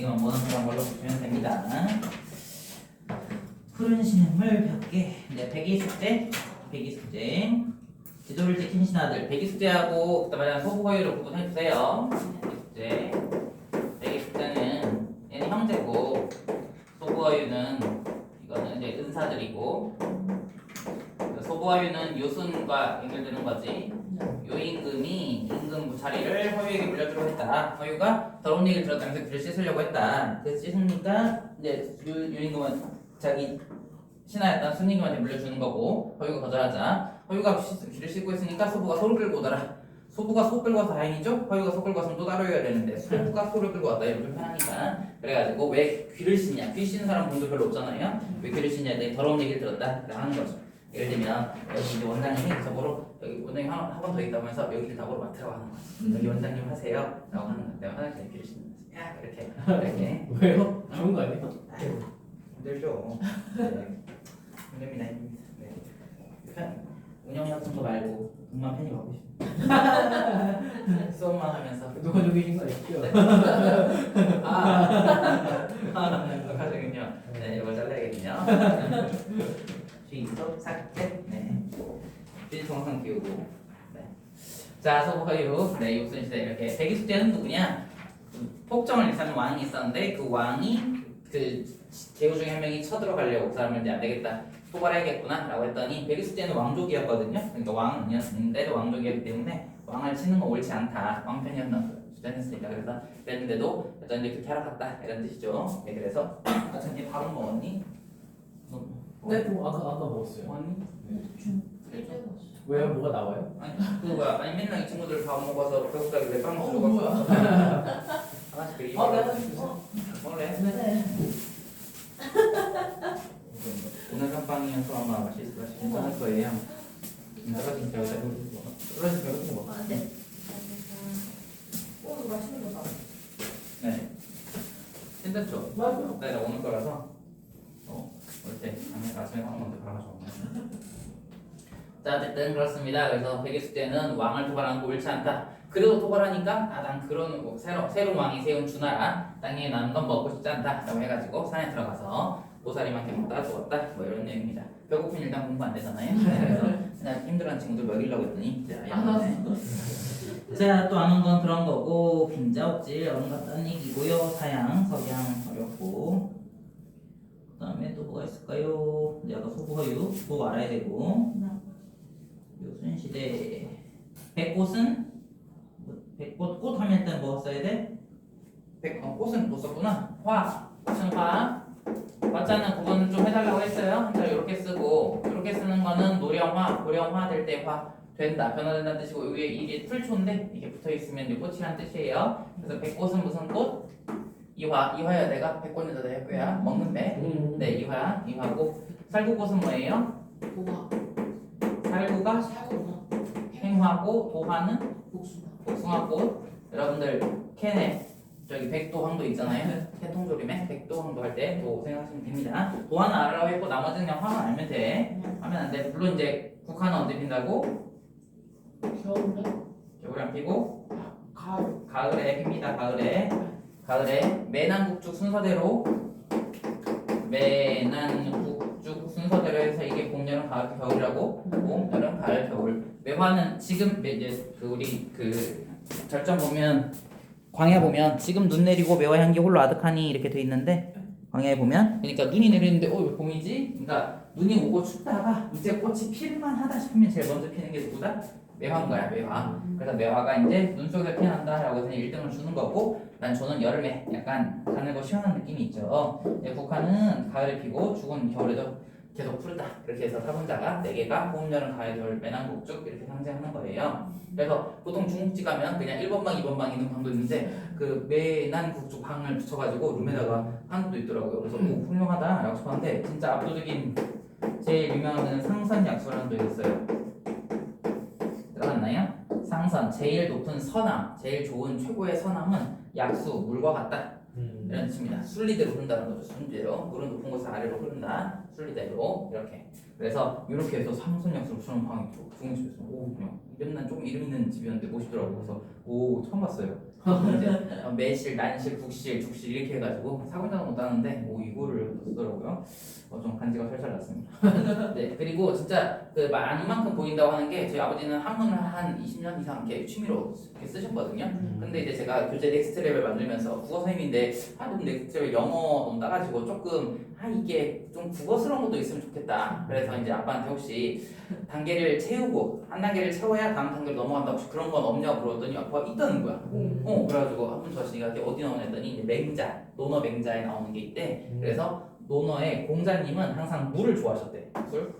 이건 뭐는 그런 걸로 보시면 됩니다. 푸른 시냇물 100개. 네, 배기숙제. 지도를 지킨 신하들. 배기숙제하고 그다음에 소부거유를 구분해주세요. 배기숙제는 얘는 형제고, 소부거유는 이거는 이제 은사들이고, 소부거유는 요순과 연결되는 거지. 요임금이 임금 무차리를 허유에게 물려주려고 했다. 허유가 더러운 얘기를 들었다면서 귀를 씻으려고 했다. 그래서 씻으니까 이제 요임금은 자기 신하였던 순임금한테 물려주는 거고, 허유가 거절하자 허유가 귀를 씻고 있으니까 소부가 소를 끌고 오더라. 소부가 소 끌고 와서 다행이죠. 허유가 소 끌고 왔으면 또 따로 해야 되는데 소부가 소를 끌고 왔다. 이거 좀 편하니까. 그래가지고 왜 귀를 씻냐? 귀 씻는 사람 분도 별로 없잖아요. 왜 귀를 씻냐? 내 더러운 얘기를 들었다. 그래 하는 거죠. 예를 들면 여기 이제 원장님이 저보러 여기 원장님 한 번 더 있다면서 여기를 나보러 맡으라고 하는 거지. 여기 원장님 하세요 라고 하는 건데 화장실에 귀를 씻는 거지. 야 이렇게 왜요? 좋은 거 아니에요? 아유 힘들죠. 힘듭니다. 네. 운영 같은 거 말고 돈만 편히 받고 싶어. 수업만 하면서 누가 죽이신 거 아니죠? 가정은요. 네, 이걸 잘라야겠군요. 주의소 삭제. 네. 주의통상 키우고. 네. 자, 소부허유. 네, 육순시대 이렇게. 배기숙제는 누구냐? 폭정을 일삼는 왕이 있었는데 그 왕이 그 제후 중에 한 명이 쳐들어가려고 그 사람을 이제 안 되겠다. 토벌해야겠구나 라고 했더니 배기숙제는 왕족이었거든요. 그러니까 왕이었는데도 왕족이었기 때문에 왕을 치는 건 옳지 않다. 주장했으니까 그래서 그랬는데도 어떤 이제 그렇게 하러 갔다 이런 뜻이죠. 네, 그래서 어쩐지 밥은 먹었니? 네, 뭐 아까 먹었어요. 먹었니? 왜요? 뭐가 나와요? 아니 그거야. 아니 맨날 이 친구들 밥 먹어서 배고프다고 왜 빵 먹으러 뭐야? 하나씩 그리. 내가 먹을래? 네. 오늘 한 빵이어서 아마 괜찮을 거예요. 떨어진 뼈가 떨어진 뼈가 뭐? 아, 네. 오, 맛있는 거다. 네. 괜찮죠? 맞아요. 네, 나 오늘 거라서 올때 아침에 한 번도 갈아가지고. 자, 어쨌든 그렇습니다. 그래서 백의숙제는 왕을 토벌하는 거 옳지 않다. 그래도 토벌하니까 난 그런 거, 새로운 왕이 세운 주나라 땅에 나는 건 먹고 싶지 않다라고 해가지고 산에 들어가서 보살이만큼 먹다가 죽었다. 뭐 이런 내용입니다. 배고픈 일단 공부 안 되잖아요. 그래서 그냥 힘들어하는 친구들 먹이려고 했더니 이제 자, 또 아는 건 그런 거고 빈자업질 어른 같다는 얘기고요. 사양, 석양 어렵고 그 다음에 또 뭐가 있을까요? 이제 아까 소부허유 꼭 알아야 되고 요순시대 백꽃은 꽃 하면 일단 뭐 써야 돼? 꽃은 못 썼구나. 꽃은 화자는 그거는 좀 해달라고 했어요. 한자 이렇게 쓰고 이렇게 쓰는 거는 노령화 될 때 된다 변화된다는 뜻이고 위에 이게 풀초인데 이게 붙어 있으면 이제 꽃이란 뜻이에요. 그래서 백꽃은 무슨 꽃? 이화야. 내가 백꽃에다 내 거야. 먹는 배. 네, 이화고 살구꽃은 뭐예요? 살구가 행화고 도화는 복숭아꽃. 여러분들 캔에 저기 백도황도 있잖아요. 캔통조림에 백도황도 할 때 도 생각하시면 됩니다. 도화는 알아라고 했고 나머지는 그냥 화만 알면 돼. 하면 안 돼. 물론 이제 국화는 언제 핀다고? 겨울에 안 피고 가을에 핍니다. 가을에 매난국죽 순서대로 해서 이게 봄, 여름, 가을, 겨울이라고. 봄, 여름, 가을, 겨울. 매화는 지금 이제 우리 절정 보면 광야 보면 지금 눈 내리고 매화 향기 홀로 아득하니 이렇게 돼 있는데 광야에 보면 그러니까 눈이 내리는데 왜 봄이지? 그러니까 눈이 오고 춥다가 이제 꽃이 필만 하다 싶으면 제일 먼저 피는 게 누구다? 매화인 거야, 매화. 그래서 매화가 이제 눈 속에 피어난다라고 해서 1등을 주는 거고 난 저는 여름에 약간 가늘고 시원한 느낌이 있죠. 북한은 가을에 피고 죽은 겨울에도 계속 푸르다. 그렇게 해서 사분자가 4개가 봄, 여름, 가을, 겨울, 매난국죽 이렇게 상징하는 거예요. 그래서 보통 중국집 가면 그냥 1번방, 2번방 있는 방도 있는데 그 매난국죽 방을 붙여가지고 룸에다가 한국도 있더라고요. 그래서 오 훌륭하다 라고 싶었는데 진짜 압도적인 제일 유명한 데는 상선약수라는 데가 있어요. 들어갔나요? 상선, 제일 높은 선암, 제일 좋은 최고의 선암은 약수, 물과 같다. 이런 뜻입니다. 순리대로 흐른다는 거죠. 순리대로 물은 높은 곳에서 아래로 흐른다. 순리대로 이렇게. 그래서 이렇게 해서 상선약수를 붙여놓은 방이 중국집에서 오 그냥 맨날 조금 이름 있는 집이었는데 멋있더라고. 그래서 오 처음 봤어요. 이제 매실, 난실, 국실, 죽실 이렇게 해가지고 사군장은 못 따는데 오 이거를 쓰더라고요. 좀 간지가 살살 났습니다. 네 그리고 진짜 그 이만큼 보인다고 하는 게 저희 아버지는 한문을 한 20년 이상 이렇게 취미로 이렇게 쓰셨거든요. 근데 이제 제가 교재 넥스트 레벨 만들면서 국어 선생님인데 너무 넥스트 레벨 영어 너무 나가지고 조금 이게 좀 국어스러운 것도 있으면 좋겠다. 그래서 이제 아빠한테 혹시 단계를 채우고 한 단계를 채워야 다음 단계로 넘어간다 혹시 그런 건 없냐고 물었더니 아빠가 있다는 거야. 그래가지고 한번 저씨가 어디 나오냐 했더니 이제 맹자, 논어 맹자에 나오는 게 있대. 그래서 논어의 공자님은 항상 물을 좋아하셨대.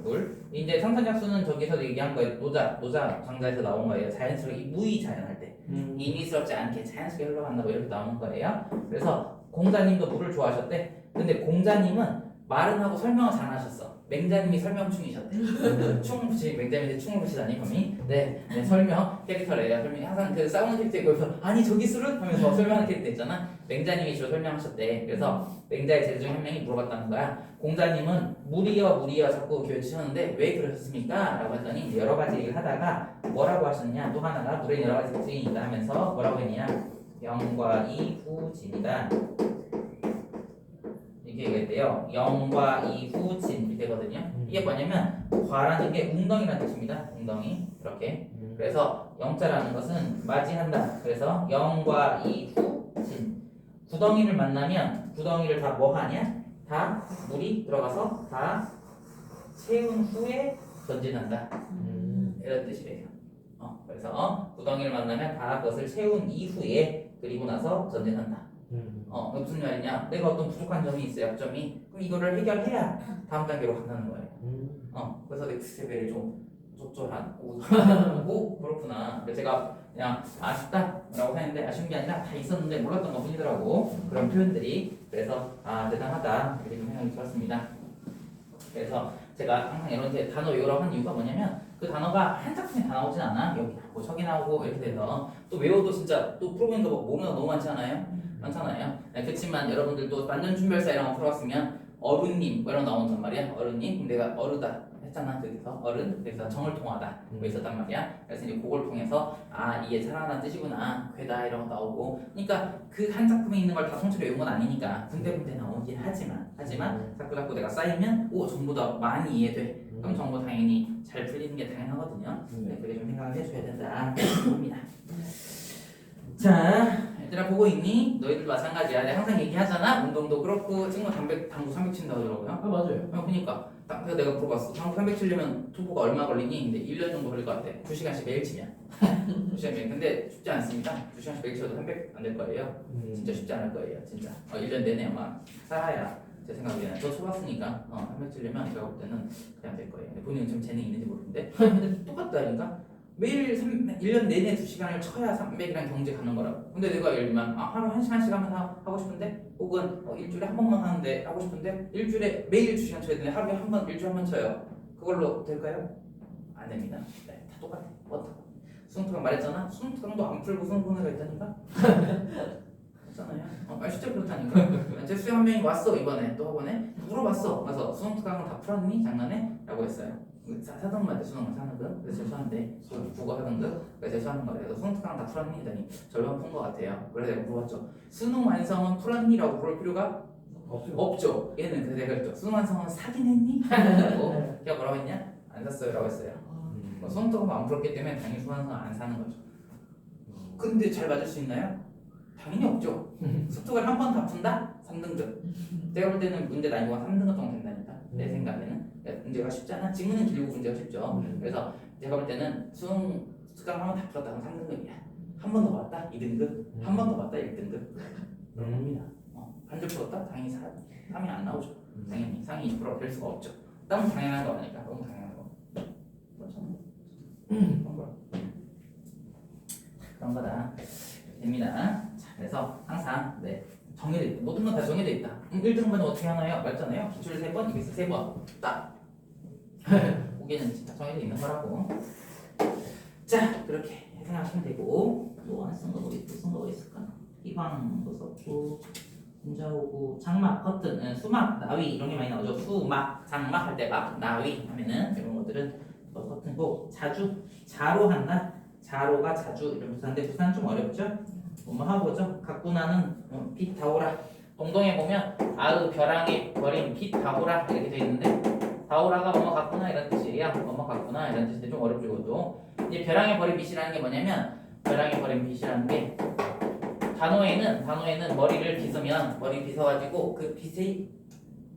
물. 이제 상상작수는 저기서 얘기한 거예요. 노자 장자에서 나온 거예요. 자연스럽게 무의 자연할 때 인위스럽지 않게 자연스럽게 흘러간다고 이렇게 나오는 거예요. 그래서 공자님도 물을 좋아하셨대. 근데 공자님은 말은 하고 설명을 잘 하셨어. 맹자님이 설명충이셨대. 충 붙이 맹자님한테 충을 붙이다니 범이. 네, 설명 캐릭터래요. 설명 항상 그 싸우는 캐릭터 있고 아니 저기 술은 하면서 설명하는 캐릭터 있잖아. 맹자님이 주로 설명하셨대. 그래서 맹자의 제자 중 한 명이 물어봤다는 거야. 공자님은 물이여 자꾸 교육하셨는데 왜 그러셨습니까? 라고 했더니 여러 가지 얘기를 하다가 뭐라고 하셨냐? 또 하나가 물에 여러 가지 특징이 있다 하면서 뭐라고 했냐? 영과 이후진이다. 이렇게 얘기했대요. 영과 이후진 이렇게 되거든요. 이게 뭐냐면 과라는 게 웅덩이라는 뜻입니다. 웅덩이 이렇게. 그래서 영자라는 것은 맞이한다. 그래서 영과 이후진. 구덩이를 만나면 구덩이를 다 뭐 하냐? 다 물이 들어가서 다 채운 후에 전진한다. 이런 뜻이래요. 그래서 구덩이를 만나면 다 그것을 채운 이후에 그리고 나서 전진한다. 무슨 말이냐? 내가 어떤 부족한 점이 있어요, 약점이. 그럼 이거를 해결해야 다음 단계로 간다는 거예요. 그래서 넥스트 레벨이 좀 쫄쫄한 오 그렇구나. 그래서 제가 그냥 아쉽다라고 했는데 아쉬운 게 아니라 다 있었는데 몰랐던 것 뿐이더라고. 그런 표현들이. 그래서 대단하다 이렇게 생각이 들었습니다. 그래서 제가 항상 이런 단어 외우라고 하는 이유가 뭐냐면 그 단어가 한 작품에 다 나오진 않아. 여기 나오고 저기 나오고 이렇게 돼서 또 외워도 진짜 또 풀어보니까 모르는 거 너무 많잖아요. 네, 그렇지만 여러분들도 완전 준별사 이런 거 풀어봤으면 어른님 뭐 이런 거 나온단 말이야. 어른님 그럼 내가 어르다 했잖아. 그래서 어른 그래서 정을 통하다 뭐 있었단 말이야. 그래서 이제 그걸 통해서 이게 살아난 뜻이구나 괴다 이런 거 나오고. 그러니까 그 한 작품에 있는 걸 다 통째로 외운 건 아니니까 군데군데 나오긴 하지만 자꾸 내가 쌓이면 전부 다 많이 이해돼. 그럼 전부 당연히 잘 풀리는 게 당연하거든요. 네, 그게 좀 생각을 해줘야 된다 봅니다. 자, 얘들아 보고 있니? 너희들도 마찬가지야. 내가 항상 얘기하잖아. 운동도 그렇고 친구 당구 300 친다고 하더라고요. 맞아요. 그러니까 그래서 내가 물어봤어. 당구 300 치려면 초보가 얼마 걸리니? 근데 1년 정도 걸릴 것 같아. 2시간씩 매일 치면. 2시간 매일. 근데 쉽지 않습니다. 2시간씩 매일 쳐도 300 안 될 거예요. 진짜 쉽지 않을 거예요. 진짜. 1년 내내 아마 살아야 제 생각에는. 저 쳐봤으니까 300 치려면 제가 볼 때는 그냥 될 거예요. 본인은 좀 재능이 있는지 모르는데 근데 똑같다니까? 매일 1년 내내 2시간을 쳐야 300이랑 경제 가는 거라고. 근데 내가 예를 들면 하루 1시간씩 하면 하고 싶은데 혹은 일주일에 한 번만 하는데 하고 싶은데 일주일에 매일 2시간 쳐야 되는데 하루에 한 번, 일주일에 한 번 쳐요. 그걸로 될까요? 안 됩니다. 네, 다 똑같아. 수능특강 말했잖아. 수능특강도 안 풀고 수능 보는 애가 있다니까? 했잖아요. 실제 그렇다니까. 재수생 한 명이 왔어 이번에 또 학원에 물어봤어. 그래서 수능특강은 다 풀었니? 작년에? 라고 했어요. 4등만 수능을 4등급 그래서 재수하는데 국어 4등급 그래서 재수하는 거래. 그래서 수능특강 다 풀었니? 했더니 절반 푼 거 같아요. 그래서 내가 물어봤죠. 수능 완성은 풀었니? 라고 물을 필요가 없죠. 얘는 그래서 내가 그랬죠. 수능 완성은 사긴 했니? 라고 걔가 뭐라고 했냐? 안 샀어요 라고 했어요. 수능특강 안 풀었기 때문에 당연히 수능 완성 안 사는 거죠. 근데 잘 맞을 수 있나요? 당연히 없죠. 습득을 한 번 다 푼다? 3등급. 제가 볼 때는 문제 난이도가 3등급 정도 된다니까. 내 생각에는. 문제가 쉽잖아. 지문은 길고 문제가 쉽죠. 그래서 제가 볼 때는 수능 습득을 한 번 다 풀었다 그럼 3등급이야. 한 번 더 봤다? 2등급. 한 번 더 봤다? 1등급. 그런 겁니다. 반절 풀었다? 당연히 3이 안 나오죠. 당연히 상위 2% 될 수가 없죠. 너무 당연한 거 아니까. 너무 당연한 거. 그렇잖아. 그런 거다. 됩니다. 자, 그래서 항상 정해져 있다. 모든 건 다 정해져 있다. 1등급은 어떻게 하나요? 말잖아요. 기출 3번, EBS 3번. 딱. 거기는 진짜 정해져 있는 거라고. 자, 그렇게 생각하시면 되고 또 안 쓴 거 뭐 있을까? 희망도 썼고 분자오고 장막, 커튼, 수막, 나위 이런 게 많이 나오죠. 수막, 장막 할 때 막, 나위 하면은 이런 것들은 커튼고 자주, 자로 한다. 자로가 자주 이런 부사인데 부사는 좀 어렵죠? 뭐 하고죠? 가꾸나는 빛 다오라. 동동에 보면 아으 벼랑에 버린 빛 다오라 이렇게 돼 있는데 다오라가 뭐뭐 가꾸나 이런 뜻이에요. 뭐뭐 가꾸나 이런 뜻인데 좀 어렵죠 이것도. 이제 벼랑에 버린 빛이라는 게 뭐냐면 벼랑에 버린 빛이라는 게 단어에는 머리를 빗으면 머리 빗어가지고 그 빛의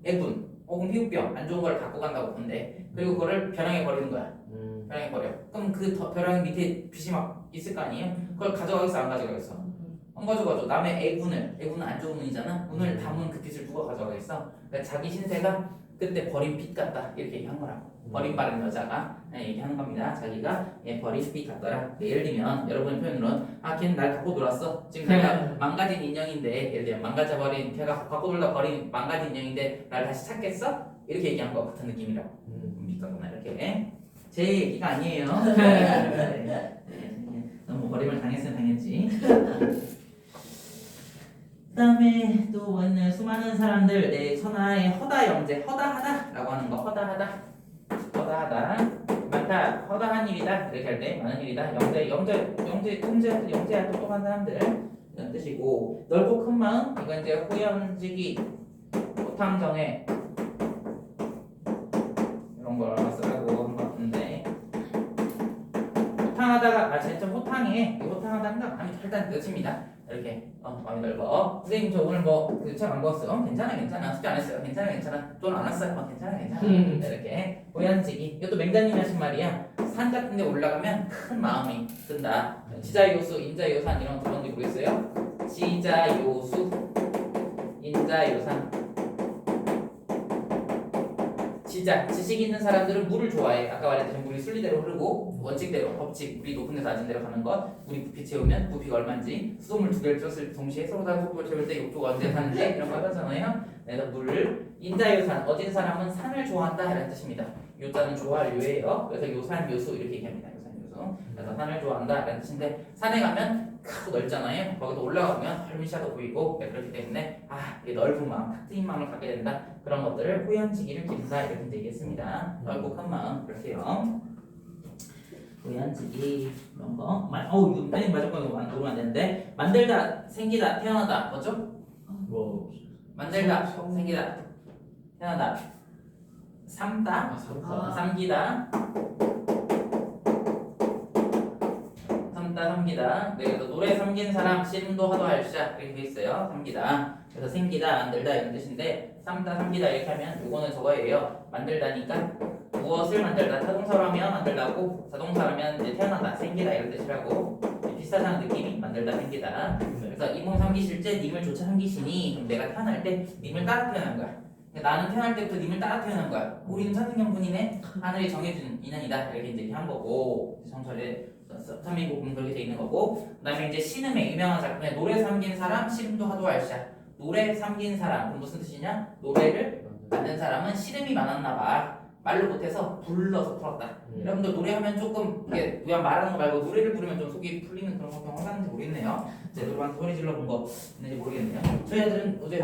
애분 혹은 피부병 안 좋은 걸 갖고 간다고 본대. 그리고 그거를 벼랑에 버리는 거야. 벼랑에 버려. 그럼 그 벼랑 밑에 빛이 막 있을 거 아니에요? 그걸 가져가겠어 안 가져가겠어? 안 가져가죠. 남의 애군은 안 좋은 운이잖아. 운을 담은 그 빛을 누가 가져가겠어? 그러니까 자기 신세가 그때 버린 빛 같다 이렇게 얘기한 거라고. 버림받은 여자가 얘기하는 겁니다. 자기가 버린 빛 같더라. 예를 들면 여러분의 표현으로는 걔는 날 갖고 놀았어. 지금 내가 망가진 인형인데 예를 들면 망가져버린 걔가 갖고 놀다 버린 망가진 인형인데 날 다시 찾겠어? 이렇게 얘기한 거 같은 느낌이라고. 빛 같구나 이렇게. 제 얘기가 아니에요. 너무 버림을 당했으면 당했지. 그 다음에 또 뭐는 수많은 사람들 내 천하의 허다 영재 허다하다라고 하는 거 허다하다 많다 허다한 일이다 이렇게 할 때 많은 일이다 영재야 똑똑한 사람들 이런 뜻이고 넓고 큰 마음 이건 이제 호연지기 호탕정해 이런 걸 쓰라고 한 것 같은데 호탕하다가 진짜 호탕해 호탕하다는 아니 일단 끝입니다. 이렇게 마음이 넓어. 선생님 저 오늘 그 책 안 봤어요? 괜찮아 숙제 안 했어요. 괜찮아 돈 안 왔어요. 괜찮아 이렇게 호연지기 이것도 맹자님이 하신 말이야. 산 같은 데 올라가면 큰 마음이 든다. 지자요수 인자요산 이런 거 들었는지 모르겠어요? 지자요수 인자요산 지식 있는 사람들은 물을 좋아해. 아까 말했듯이 물이 순리대로 흐르고 원칙대로 법칙 물이 높은 데서 낮은 데로 가는 것 물이 부피 채우면 부피가 얼마인지 수돗물 2개를 틀었을 때 동시에 서로 다른 속도를 채울 때 욕조가 언제 사는지 이런 거 하잖아요. 그래서 물을 인자요산 어진 사람은 산을 좋아한다 이런 뜻입니다. 요자는 좋아할 요예요. 그래서 요산 요수 이렇게 얘기합니다. 요산 요수. 그래서 산을 좋아한다 이런 뜻인데 산에 가면 크고 넓잖아요. 거기서 올라가면 헐미샤도 보이고 그렇기 때문에 이게 넓은 마음, 탁 트인 마음을 갖게 된다. 그런 것들을 호연지기를 기른다 이렇게 얘기했습니다. 넓고 큰 마음 그렇게요. 호연지기 이런 거. 이거 빨리 맞았건 녹으면 안 되는데 만들다, 생기다, 태어나다 뭐죠? 만들다, 생기다, 태어나다, 삶다, 삼기다. 삼기다. 네, 그래서 노래 삼긴 사람 씨름도 하도 할시자 이렇게 돼 있어요. 삼기다. 그래서 생기다, 만들다 이런 뜻인데 삼다, 삼기다 이렇게 하면 요거는 저거예요. 만들다니까 무엇을 만들다. 타동사로 하면 만들다고 자동사라면 이제 태어난다, 생기다 이런 뜻이라고 비슷하다는 느낌이 만들다, 생기다. 그래서 이몸 삼기실제 님을 조차 삼기시니 그럼 내가 태어날 때 님을 따라 태어난 거야. 나는 태어날 때부터 님을 따라 태어난 거야. 우리는 천생연분이네. 하늘이 정해준 인연이다. 이렇게 이제 한 거고 정설에 삼인국 보면 그렇게 돼 있는 거고 그다음에 이제 신음의 유명한 작품에 노래 삼긴 사람 씨름도 하도 할시야. 노래 삼긴 사람 그럼 무슨 뜻이냐? 노래를 만든 사람은 씨름이 많았나 봐. 말로 못해서 불러서 풀었다. 여러분들 노래하면 조금 이게 그냥 말하는 거 말고 노래를 부르면 좀 속이 풀리는 그런 경우가 하는지 모르겠네요. 제 노래방 소리 질러 본 거 있는지 모르겠네요. 저희 애들은 어제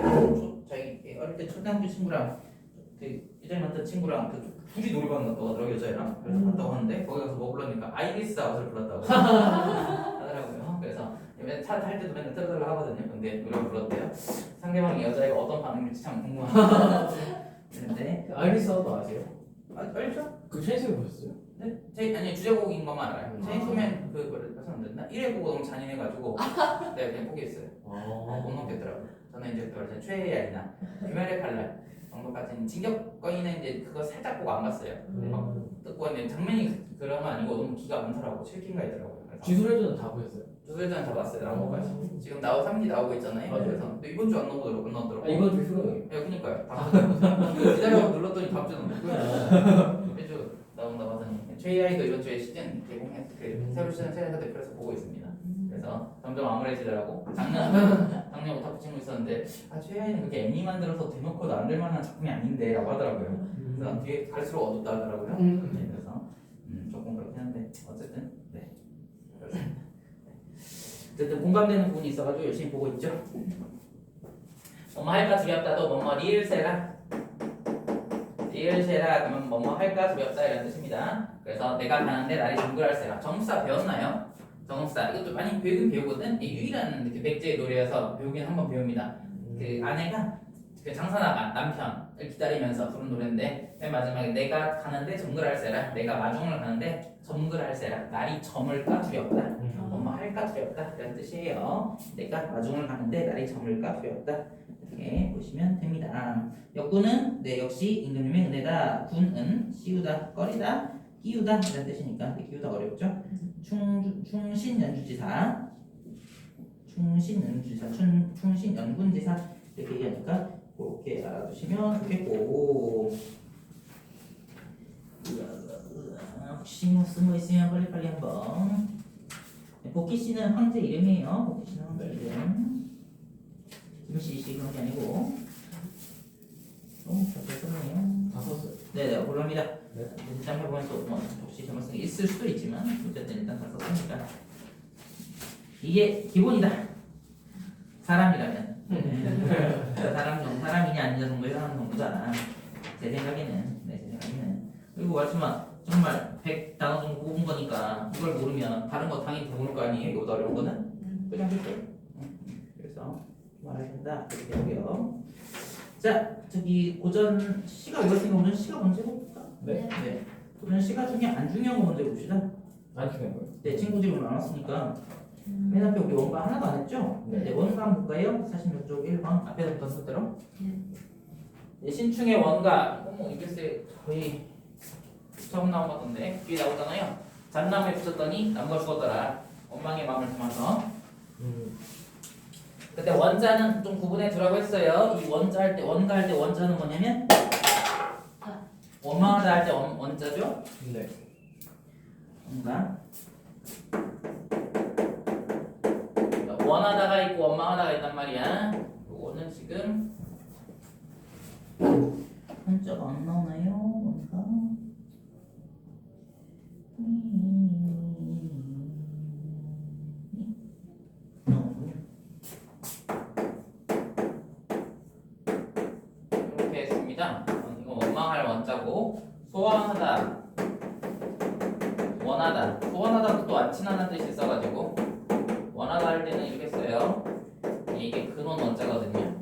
저희 어릴 때 초등학교 친구랑 그 예전에 만났던 친구랑 둘이 노래방 갔다고 하더라고요. 여자애랑 그래서 갔다고 하는데 거기 가서 뭐 불렀니까 아이리스 아웃을 불렀다고 하더라고요. 그래서 차 탈 때도 맨날 틀어달라 하거든요. 근데 노래 불렀대요. 상대방이 여자애가 어떤 반응일지 참 궁금합니다. 근데 아이리스도 아세요? 알죠? 그 체인소맨 보셨어요? 네? 아니 주제곡인 것만 알아요. 체인소맨 그거를 했었는데 1회 보고 너무 잔인해가지고 내가 그냥 포기했어요. 못 넘겼더라고요. 저는 이제 그 최애야이나 귀멸의 칼날 정도까지는 진격거인은 이제 그거 살짝 보고 안 봤어요. 막 듣고 왔는데 장면이 그런 건 아니고 너무 기가 많더라고. 7기인가 있더라고요. 지수레전은 다 보셨어요? 주소회전 다 봤어요. 나온 지금 3기 나오고 있잖아요. 맞아요. 그래서 근데 이번 주 안 나오더라고. 이번 주 휴가예요. 그니까요. 기다려서 눌렀더니 다음 주는 못 보여요. 매주 나온다고 하더니 최이아이도 이번 주에 시즌 개봉해 새로 시즌 세대사 대표에서 보고 있습니다. 그래서 점점 암울해지더라고. 작년 오타쿠 친구 있었는데 최이아이는 그렇게 애니 만들어서 대놓고도 안 될 만한 작품이 아닌데라고 하더라고요. 그래서 뒤에 갈수록 어둡다 하더라고요. 그래서 조금 그렇긴 한데 어쨌든 네. 어쨌든 공감되는 부분이 있어가지고 열심히 보고 있죠. 뭐뭐 할까 두렵다도 뭐뭐 리을세라 그러면 뭐뭐 할까 두렵다 이런 뜻입니다. 그래서 내가 가는데 날이 정글할세라. 정사 배웠나요? 정사 이것도 많이 배우긴 배우거든. 이게 유일한 그 백제의 노래여서 배우긴 한번 배웁니다. 그 아내가 그 장사 나간 남편을 기다리면서 부른 노래인데 맨 마지막에 내가 가는데 점글할세라 내가 마중을 가는데 점글할세라 날이 저물까 두렵다 엄마 할까 두렵다 이런 뜻이에요. 내가 마중을 가는데 날이 저물까 두렵다 이렇게 보시면 됩니다. 역군은 네 역시 임금님의 은혜다. 군은 씌우다 꺼리다 끼우다 이런 뜻이니까 끼우다 어렵죠. 충신연주지사 충신연군지사 이렇게 얘기하니까 그렇게 알아두시면 좋겠고 혹시 뭐 쓴 거 있으면 빨리빨리 한번 복희씨는 황제 이름이에요. 복희씨는 황제 이름 김씨씨 그런 게 아니고 잘 썼네요. 다 썼어요. 네네 그럽니다. 네. 일단 해보면 또뭐 혹시 잘못 쓴 게 있을 수도 있지만 어쨌든 일단 다 썼으니까 이게 기본이다. 사람이라면 사람이냐 아니냐 정도에 해당하는 정도잖아. 제 생각에는 그리고 말씀만 정말 100단어 정도 뽑은 거니까 이걸 모르면 다른 거 당연히 모를 거 아니에요. 이거 어려운 거는 그냥 할게요. 그래서 말해야 된다 이렇게 하고요. 자 저기 고전 시가 어렸으니까 오늘 시가 먼저 해볼까? 네. 네. 고전 시가 중에 안 중요한 거 먼저 봅시다. 안 중요한 거예요. 네 친구들이 오늘 안 왔으니까 맨 앞에 우리 원가 하나도 안 했죠? 네. 원가 한번 볼까요? 46쪽 1번 앞에서 붙었을 대로 네, 신충의 원가 이거 글쎄 거의 처음 나온 것 같은데 뒤에 나오잖아요. 잣나무에 붙였더니 나무가 죽었더라. 원망의 마음을 담아서 그때 원자는 좀 구분해 두라고 했어요. 이 원자 할 때 원가 할 때 원자는 뭐냐면 원망하다 할 때 원자죠? 네. 원가 원하다가 있고 원망하다가 있단 말이야. 이거는 지금 한자가 안 나오나요? 원가 이렇게 했습니다. 이거 원망할 원자고 소원하다 원하다 소원하다도 또 안 친하다는 뜻이 있어가지고 원하다 할 때는 이렇게 써요. 이게 근원 원자거든요.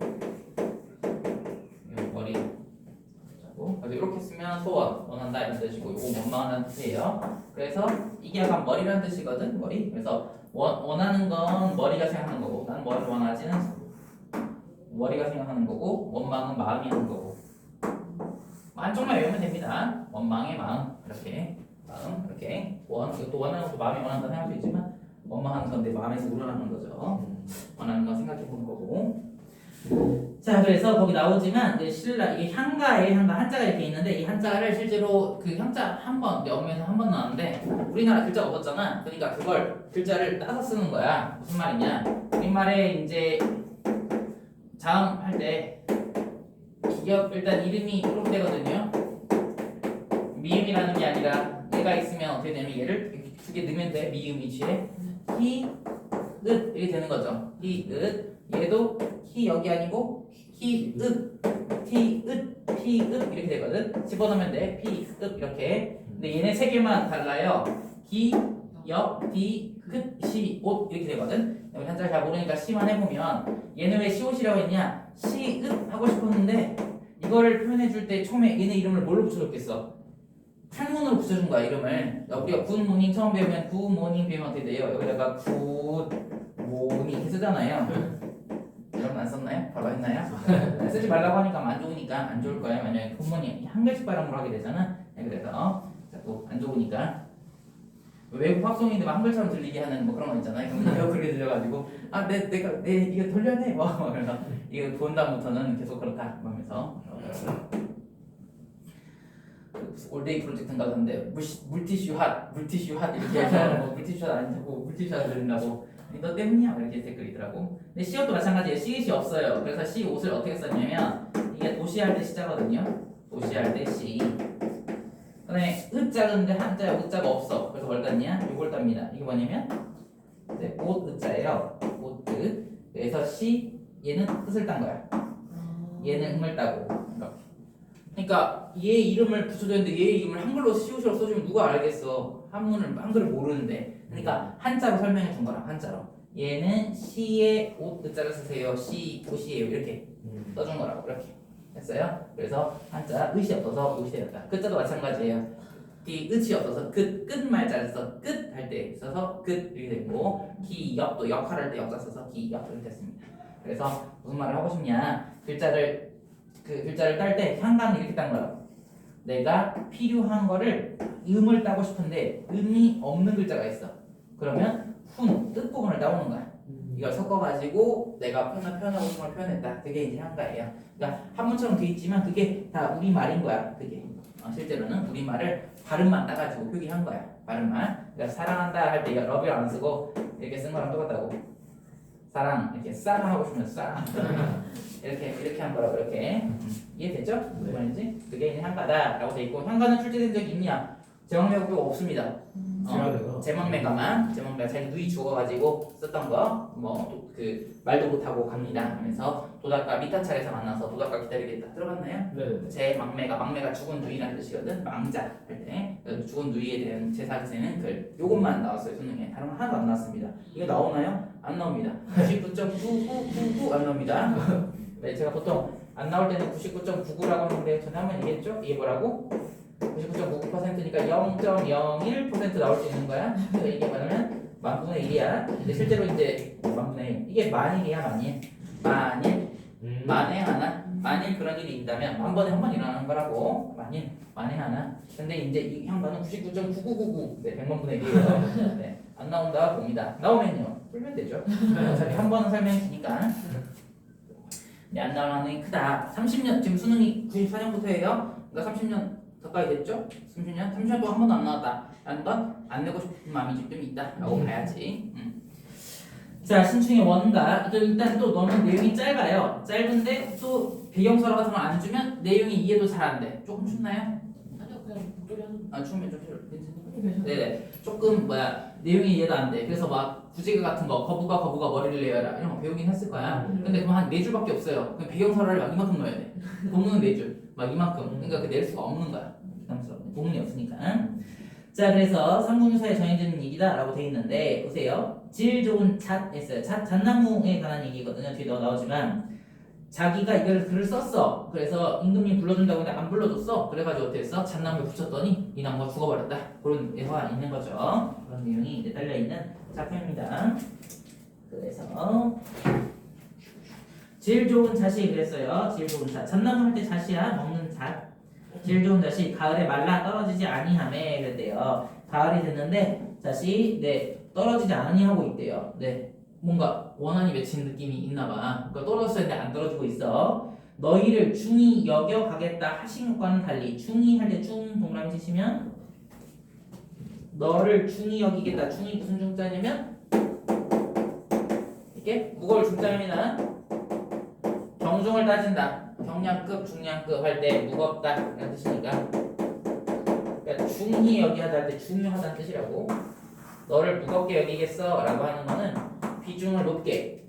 머리 자고 그래서 이렇게 쓰면 소원 원한다 이런 뜻이고 이거 원망하는 뜻이에요. 그래서 이게 약간 머리라는 뜻이거든. 머리. 그래서 원하는 건 머리가 생각하는 거고 나는 뭐를 원하지는 머리가 생각하는 거고 원망은 마음이 하는 거고 한쪽만 외우면 됩니다. 원망의 마음 이렇게 마음 이렇게 이것도 원하는 것도 마음이 원한다 생각할 수 있지만 원망하는 건 내 마음에서 우러나는 거죠. 원하는 건 생각해 보는 거고. 자 그래서 거기 나오지만 이제 신라 이게 향가에 한자가 이렇게 있는데 이 한자를 실제로 그 향자 한번 영어에서 한 번 나왔는데 우리나라 글자가 없었잖아. 그러니까 그걸 글자를 따서 쓰는 거야. 무슨 말이냐? 우리말에 이제 자음 할 때 기업 일단 이름이 이렇게 되거든요. 미음이라는 게 아니라 얘가 있으면 어떻게 되냐면 얘를 두 개 넣으면 돼. 미음 위치에 히, 읒 이렇게 되는 거죠. 히, 읒 얘도 히 여기 아니고 히, 읒 티, 읒 피, 읒 이렇게 되거든. 집어넣으면 돼. 피, 읒 이렇게. 근데 얘네 세 개만 달라요. 기, 역, 디, 긋, 시, 옷 이렇게 되거든. 한자를 잘 모르니까 시만 해보면 얘는 왜 시옷이라고 했냐? 시, 읒 하고 싶었는데 이거를 표현해 줄 때 처음에 얘네 이름을 뭘로 붙여줬겠어? 탈문으로 붙여준 거야 이름을. 우리가 굿모닝 처음 배우면 굿모닝 배우면 어떻게 돼요? 여기다가 굿모닝 이렇게 쓰잖아요. 여러분 안 썼나요? 바로 했나요? 쓰지 말라고 하니까 안 좋으니까 안 좋을 거예요. 만약에 굿모닝 한글식 발음으로 하게 되잖아. 그래서 자꾸 안 좋으니까 외국 팝송인데 막 한글처럼 들리게 하는 뭐 그런 거 있잖아요. 그럼 그렇게 들려가지고 내가 이거 돌려내 뭐 그래서 이거 본 다음부터는 계속 그렇다 하면서 올데이 프로젝트인가 하는데 물티슈 핫 이렇게 해서 뭐 물티슈 핫 아니고 물티슈 핫 들린다고 너 때문이야 이렇게 댓글이 있더라고. 근데 시옷도 마찬가지예요. 시옷이 없어요. 그래서 시 옷을 어떻게 썼냐면 이게 도시할 때 시자거든요. 도시할 때 시. 그다음에 으자는데 한자에 으자가 없어. 그래서 뭘 땄냐? 이걸 땁니다. 이게 뭐냐면 옷 으자예요. 옷 으. 그래서 시 얘는 뜻을 딴 거야. 얘는 음을 따고 이렇게. 그러니까 얘 이름을 붙여줬는데 얘 이름을 한글로 시옷으로 써주면 누가 알겠어? 한글을 모르는데. 그러니까 한자로 설명해 준 거라. 한자로. 얘는 시의 옷 자를 쓰세요. 시 옷이에요. 이렇게 써준 거라고. 이렇게 했어요. 그래서 한자 의시 없어서 옷이 되었다. 끝자도 마찬가지예요. 이 의치 없어서 끝말자를 써 끝 할 때 써서 끝 이렇게 되고 기역도 역할할 때 역자 써서 기역 이렇게 됐습니다. 그래서 무슨 말을 하고 싶냐? 글자를 딸 때 향강을 이렇게 딴 거라고. 내가 필요한 거를 음을 따고 싶은데 음이 없는 글자가 있어. 그러면 훈 뜻부분을 따오는 거야. 이걸 섞어가지고 내가 표현하고 싶은 걸 표현했다. 그게 이제 향가예요. 그러니까 한문처럼 돼 있지만 그게 다 우리 말인 거야. 그게 실제로는 우리 말을 발음만 따가지고 표기한 거야. 발음만. 그러니까 사랑한다 할 때 러브를 안 쓰고 이렇게 쓴 거랑 똑같다고. 사랑 이렇게 사랑 하고 싶으면 사랑 이렇게 한 거라고. 이렇게 이해됐죠? 무슨 말인지? 그게 이제 향가다라고 돼 있고 향가는 출제된 적이 있냐? 제왕매가 없습니다. 제망매가만 자기 누이 죽어가지고 썼던 거 뭐 그 말도 못하고 갑니다 하면서 도닥과 미타찰에서 만나서 도닥과 기다리겠다 들어봤나요? 네. 제망매가 죽은 누이라는 뜻이거든. 망자 할 때 죽은 누이에 대한 제사 지내는 글 요것만 나왔어요. 수능에 다른 건 하나도 안 나왔습니다. 이거 나오나요? 안 나옵니다. 99.9999 안 나옵니다. 네, 제가 보통 안 나올 때는 99.99라고 하는데 전에 한번 얘기했죠? 이게 뭐라고? 99.99%니까 0.01% 나올 수 있는 거야. 그래서 이게 뭐냐면 만분의 1이야. 근데 실제로 이제 만분의 1 이게 만일이야. 만에 하나 만일 그런 일이 있다면 만 번에 한 번 일어나는 거라고. 만에 하나. 근데 이제 이 향가는 99.9999 네, 100만 분의 1이에요. 네, 안 나온다 봅니다. 나오면요 풀면 되죠. 어차피 한 번은 설명했으니까. 네, 안 나올 확률이 크다. 30년 지금 수능이 94년부터예요. 그러니까 30년 가까이 됐죠? 30년 동안 한 번도 안 나왔다. 라는 건 안 내고 싶은 마음이 좀 있다라고 봐야지. 자, 신충의 원가. 일단 또 너무 내용이 짧아요. 짧은데 또 배경서라 같은 걸 안 주면 내용이 이해도 잘 안 돼. 조금 춥나요? 아니요, 그냥 목소리 하는. 추우면 좀 괜찮아요. 네네. 조금 내용이 이해도 안 돼. 그래서 막 구제가 같은 거 거부가 머리를 내어라 이런 거 배우긴 했을 거야. 근데 그럼 한 4줄밖에 없어요. 그럼 배경서를 막 이만큼 넣어야 돼. 본문은 4줄. 막 이만큼. 그러니까 그 낼 수가 없는 거야. 부담스러워. 본문이 없으니까. 자, 그래서 삼국유사에 정해지는 얘기다 라고 돼 있는데 보세요. 질 좋은 잣 했어요. 잣나무에 관한 얘기거든요. 뒤에 나오지만 자기가 이걸 글을 썼어. 그래서 임금님 불러준다고 했는데 안 불러줬어. 그래가지고 어떻게 했어? 잣나무에 붙였더니 이 나무가 죽어버렸다. 그런 예화가 있는 거죠. 그런 내용이 이제 딸려있는 작품입니다. 그래서 질 좋은 잣이 그랬어요. 질 좋은 잣. 잣나무 할 때 잣이야. 먹는 잣. 질 좋은 잣이 가을에 말라 떨어지지 아니하매 그랬대요. 가을이 됐는데 잣이 떨어지지 아니하고 있대요. 뭔가 원한이 맺힌 느낌이 있나봐. 그러니까 떨어졌을 때 안 떨어지고 있어. 너희를 중히 여겨 가겠다 하신 것과는 달리 중히 할 때 중 동그라미 치시면 너를 중히 여기겠다. 중이 무슨 중자냐면 이렇게 무거울 중자입니다. 경중을 따진다. 경량급, 중량급 할 때 무겁다 라는 뜻이니까 그러니까 중히 여기하다 할 때 중요하다는 뜻이라고. 너를 무겁게 여기겠어 라고 하는 거는 비중을 높게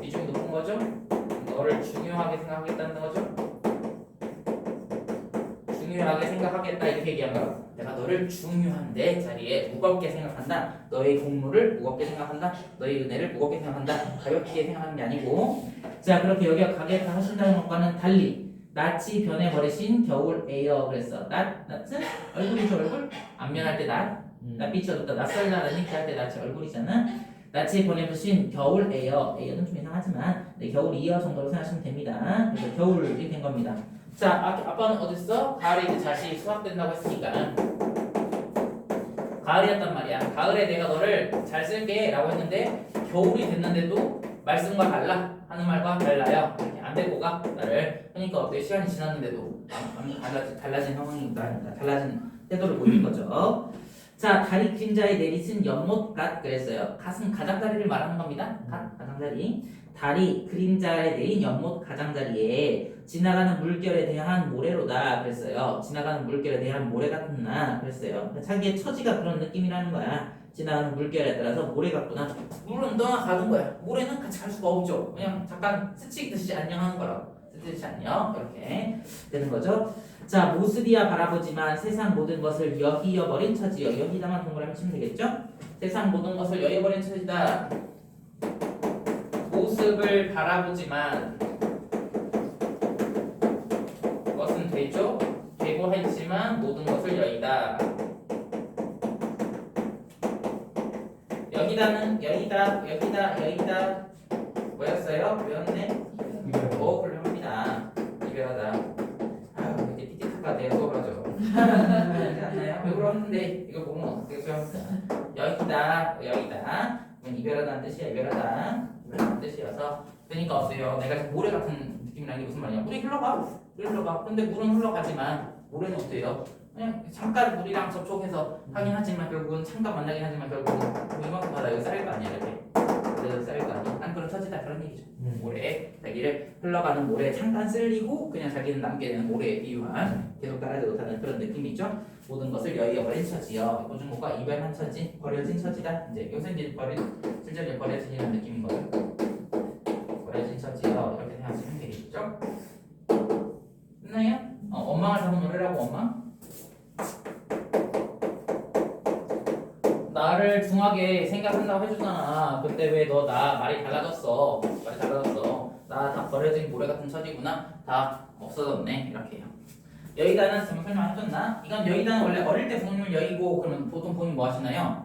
비중이 높은 거죠. 너를 중요하게 생각하겠다는 거죠. 중요하게 생각하겠다 이렇게 얘기한 거라고. 내가 너를 중요한데 자리에 무겁게 생각한다. 너의 공로를 무겁게 생각한다. 너의 은혜를 무겁게 생각한다. 가볍게 생각하는 게 아니고 자 그렇게 여기가 가겠다 하신다는 것과는 달리 낯이 변해버리신 겨울에요 그랬어. 낯은 얼굴이죠. 얼굴 안면할 때 낯빛이 어둡다. 낯설다는 얘기 할 때 낯이 얼굴이잖아. 낯이 변해버리신 겨울에요. 에요는 좀 이상하지만 겨울이요 정도로 생각하시면 됩니다. 그래서 겨울이 된 겁니다. 자, 아빠는 어딨어? 가을에 이제 자시 수확된다고 했으니까 가을이었단 말이야. 가을에 내가 너를 잘 쓸게 라고 했는데 겨울이 됐는데도 말씀과 달라 하는 말과 달라요. 이렇게 안 되고 가 나를. 그러니까 어떻게 시간이 지났는데도 달라진 상황이 달라진 태도를 보이는 거죠. 자, 다리 그림자에 내리친 연못갓 그랬어요. 갓은 가장자리를 말하는 겁니다. 갓, 가장자리. 다리 그림자에 내린 연못 가장자리에 지나가는 물결에 대한 모래로다 그랬어요. 지나가는 물결에 대한 모래 같은 나 그랬어요. 자기의 처지가 그런 느낌이라는 거야. 지나가는 물결에 따라서 모래 같구나. 물은 떠나가는 거야. 모래는 같이 갈 수가 없죠. 그냥 잠깐 스치듯이 안녕하는 거라고. 뜻이 아니요. 이렇게 되는 거죠. 자, 모습이야 바라보지만 세상 모든 것을 여기어버린 처지요. 여기다만 동그라미 치면 되겠죠? 세상 모든 것을 여기어버린 처지다. 모습을 바라보지만 것은 되죠? 되고 했지만 모든 것을 여기다. 여기다는 여기다 뭐였어요? 배웠네? 훌륭합니다. 이별하다. 아유, 이제 띠띠타가 내 수업하죠. 그렇지 않나요? 왜 그러는데 이거 보면 어떻게 수업합니까? 여기다. 그럼 이별하다는 뜻이야. 이별하다는 뜻이어서 그러니까 어때요? 내가 지금 모래 같은 느낌이라는 게 무슨 말이야? 물이 흘러가. 근데 물은 흘러가지만 모래는 어때요? 그냥 잠깐 물이랑 접촉해서 하긴 하지만 결국은 잠깐 만나긴 하지만 결국은 이만큼 바다 여기 쌓일 거 아니야 이렇게. 그래서 쌓일 거 아니야. 안 그런 처지다 그런 얘기죠. 모래 자기를 흘러가는 모래 잠깐 쓸리고 그냥 자기는 남게 되는 모래에 비유한 계속 따라지 못하는 그런 느낌이죠. 모든 것을 여의어버린 처지요. 보증목과 이별한 처지, 버려진 처지다. 이제 요새 이제 실제로 버려지는 느낌인 거죠. 버려진 처지요. 이렇게 생각하시면 되겠죠. 끝나요? 원망을 담은 노래라고 원망? 나를 중하게 생각한다고 해주잖아. 근데 왜 너 나 말이 달라졌어? 나 다 버려진 모래 같은 처지구나. 다 없어졌네. 이렇게 해요. 여의다는 설명해줬나? 이건 여의다는 원래 어릴 때 부모님을 여의고 그러면 보통 부모님 뭐 하시나요?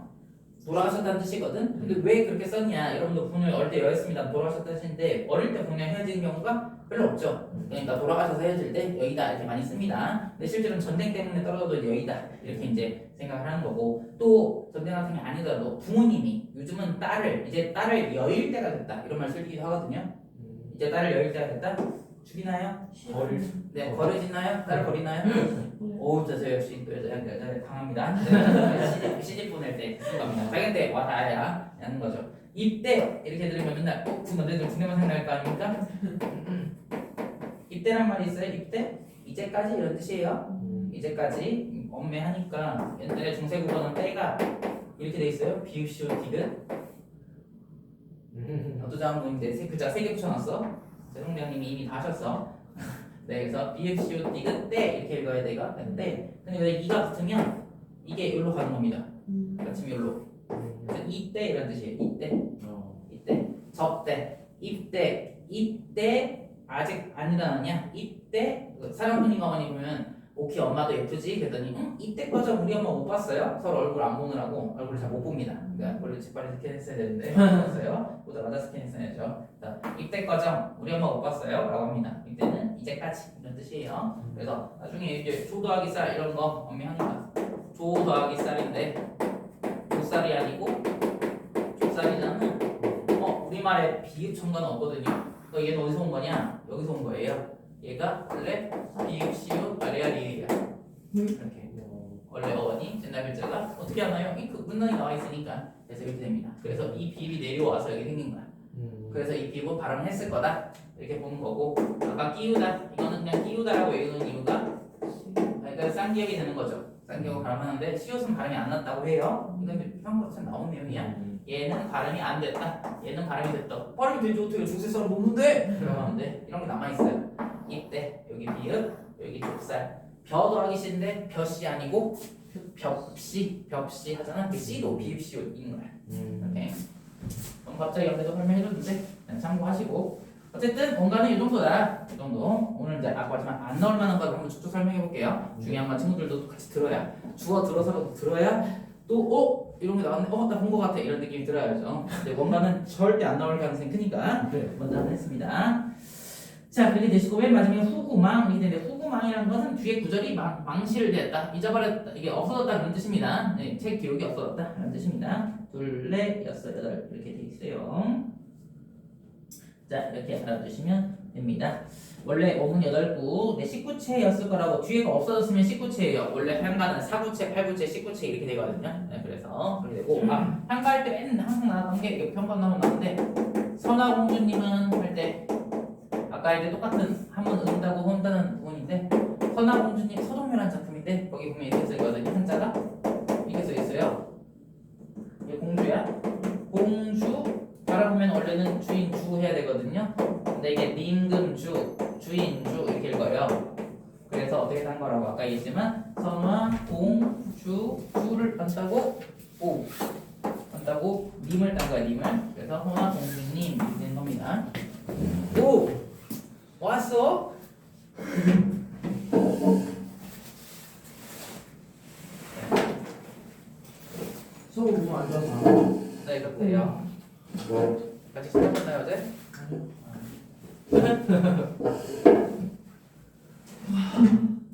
돌아가셨다는 뜻이거든? 근데 왜 그렇게 썼냐? 여러분도 부모님을 어릴 때 여의습니다. 돌아가셨다는 뜻인데 어릴 때 부모님 헤어지는 경우가 별로 없죠. 그러니까 돌아가셔서 헤어질 때 여의다 이렇게 많이 씁니다. 근데 실제로는 전쟁 때문에 떨어져도 여의다 이렇게 이제 생각을 하는 거고 또 전쟁 같은 게 아니더라도 부모님이 요즘은 딸을 여일 때가 됐다 이런 말 쓰기도 하거든요. 이제 딸을 여일 때가 됐다? 죽이나요? 네, 버려지나요? 딸을 버리나요? 오, 저 역시 또 여자 강합니다. 시집 보낼 때 쓰는 겁니다. 자기한테 와 다야 하는 거죠. 입대 이렇게 들으면 맨날 그 먼저 군대만 생각날 거 아닙니까? 입대란 말이 있어요. 입대 이제까지 이런 뜻이에요. 이제까지 엄매하니까 옛날에 중세국어는 때가 이렇게 돼 있어요. 비읍시오 디귿. 어떤 장군인데 세 개 붙여놨어. 세종대왕님이 이미 다 하셨어. 네, 그래서 비읍시오 디귿 때 이렇게 읽어야 돼가 때. 근데 왜 이가 붙으면 이게 여기로 가는 겁니다. 아침 여기로. 이때 이런 뜻이에요. 이때, 접대, 입대 아직 안 일어났냐? 입대 사랑꾼이 어머니 보면 오키 엄마도 예쁘지? 그랬더니 이때 꺼져 우리 엄마 못 봤어요? 서로 얼굴 안 보느라고 얼굴을 잘 못 봅니다. 그러니까 원래 재빨리 스캔했어야 되는데 못 봤어요. 보자마자 스캔했어야죠. 입대 꺼져 우리 엄마 못 봤어요? 라고 합니다. 이때는 이제까지 이런 뜻이에요. 그래서 나중에 이제 조 더하기 쌀 이런 거 엄미하니까 조 더하기 쌀인데 조쌀이 아니고 조쌀이잖아. 우리말에 비읍 첨가는 없거든요. 얘는 어디서 온 거냐? 여기서 온 거예요. 얘가 원래 비읍, 시읍, 아래야, 리을이야. 이렇게 원래 어원이 옛날 글자가 어떻게 하나요? 그 문단이 나와 있으니까 그래서 이렇게 됩니다. 그래서 이 비읍이 내려와서 이렇게 생긴 거야. 그래서 이 비읍은 발음을 했을 거다 이렇게 보는 거고 아까 끼우다 이거는 그냥 끼우다라고 외우는 이유가 그러니까 쌍기역이 되는 거죠. 쌍기역을 발음하는데 시옷은 발음이 안 났다고 해요. 이건 평가에서 나온 내용이야. 얘는 발음이 안 됐다. 얘는 발음이 됐다. 발음이 되지 어떻게 중세 사람 먹는데? 그러는데 이런 게 남아 있어요. 이때 여기 비읍 여기 좁쌀 벼 더하기 씨인데 벼씨 아니고 벽씨 하잖아. 그 씨도 비읍 씨인 거야. 이렇게. 그럼 갑자기 옆에서 설명해줬는데 참고하시고 어쨌든 본가는 이 정도다. 이 정도. 오늘 이제 아까 말했지만 안 나올 만한 걸 한번 쭉쭉 설명해 볼게요. 중요한 건 친구들도 같이 들어야 주어 들어서 들어야 또 이런 게 나왔네. 나 본 거 같아. 이런 느낌이 들어야죠. 근데 뭔가는 절대 안 나올 가능성이 크니까 먼저 한번 했습니다. 자, 그렇게 되시고 맨 마지막에 후구망 이렇게 되는데 후구망이라는 것은 뒤에 구절이 망실됐다, 잊어버렸다, 이게 없어졌다 그런 뜻입니다. 네, 책 기록이 없어졌다 그런 뜻입니다. 둘, 넷, 여섯, 여덟 이렇게 돼 있어요. 자, 이렇게 알아두시면 됩니다. 원래 어문 8구 19채였을 거라고 뒤에가 없어졌으면 19채예요. 원래 한가는 4구채, 8구채, 19채 이렇게 되거든요. 네, 그래서 그렇게 되고 한가할 때 맨 항상 나왔던 게 이거 평판 나오는데 선화공주님은 할 때 아까 이제 똑같은 한번 은다고 혼다는 부분인데 선화공주님 서동면한 작품인데 거기 보면 이렇게 써있거든요. 한자가 이렇게 써있어요. 이게 공주야. 공주 바라보면 원래는 주인 주 해야 되거든요. 근데 이게 임금주, 주인주 이렇게 읽어요. 그래서 어떻게 딴 거라고 아까 얘기했지만 선화, 공, 주, 주를 딴다고 오 딴다고 님을 딴 거야 님을. 그래서 선화, 공주님 이렇게 되는 겁니다. 오 왔어? 수업 너무 안 좋아서. 네 그렇대요. 같이 수업했나요 어제?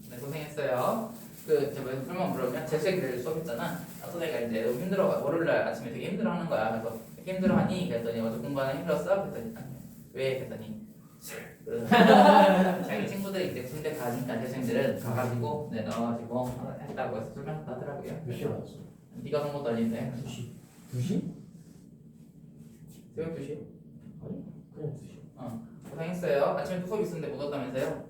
네 고생했어요. 그 저번에 설명 물어보면 재수생들 수업했잖아. 선생가 이제 너무 힘들어 월요일날 아침에 되게 힘들어하는 거야. 그래서 되게 힘들어하니 그랬더니 어제 공부하는 힘들었어? 그랬더니 아니, 왜? 그랬더니 술. 자기 친구들이 이제 군대 가니까 재수생들은 가가지고 네 넣어가지고 했다고 해서 설명하더라고요. 몇 시에 왔어? 네가 간 것도 아닌데 2시. 2시? 새벽 2시? 아니 그냥 2시. 고생했어요. 아침에 또 수업 있었는데 못 왔다면서요?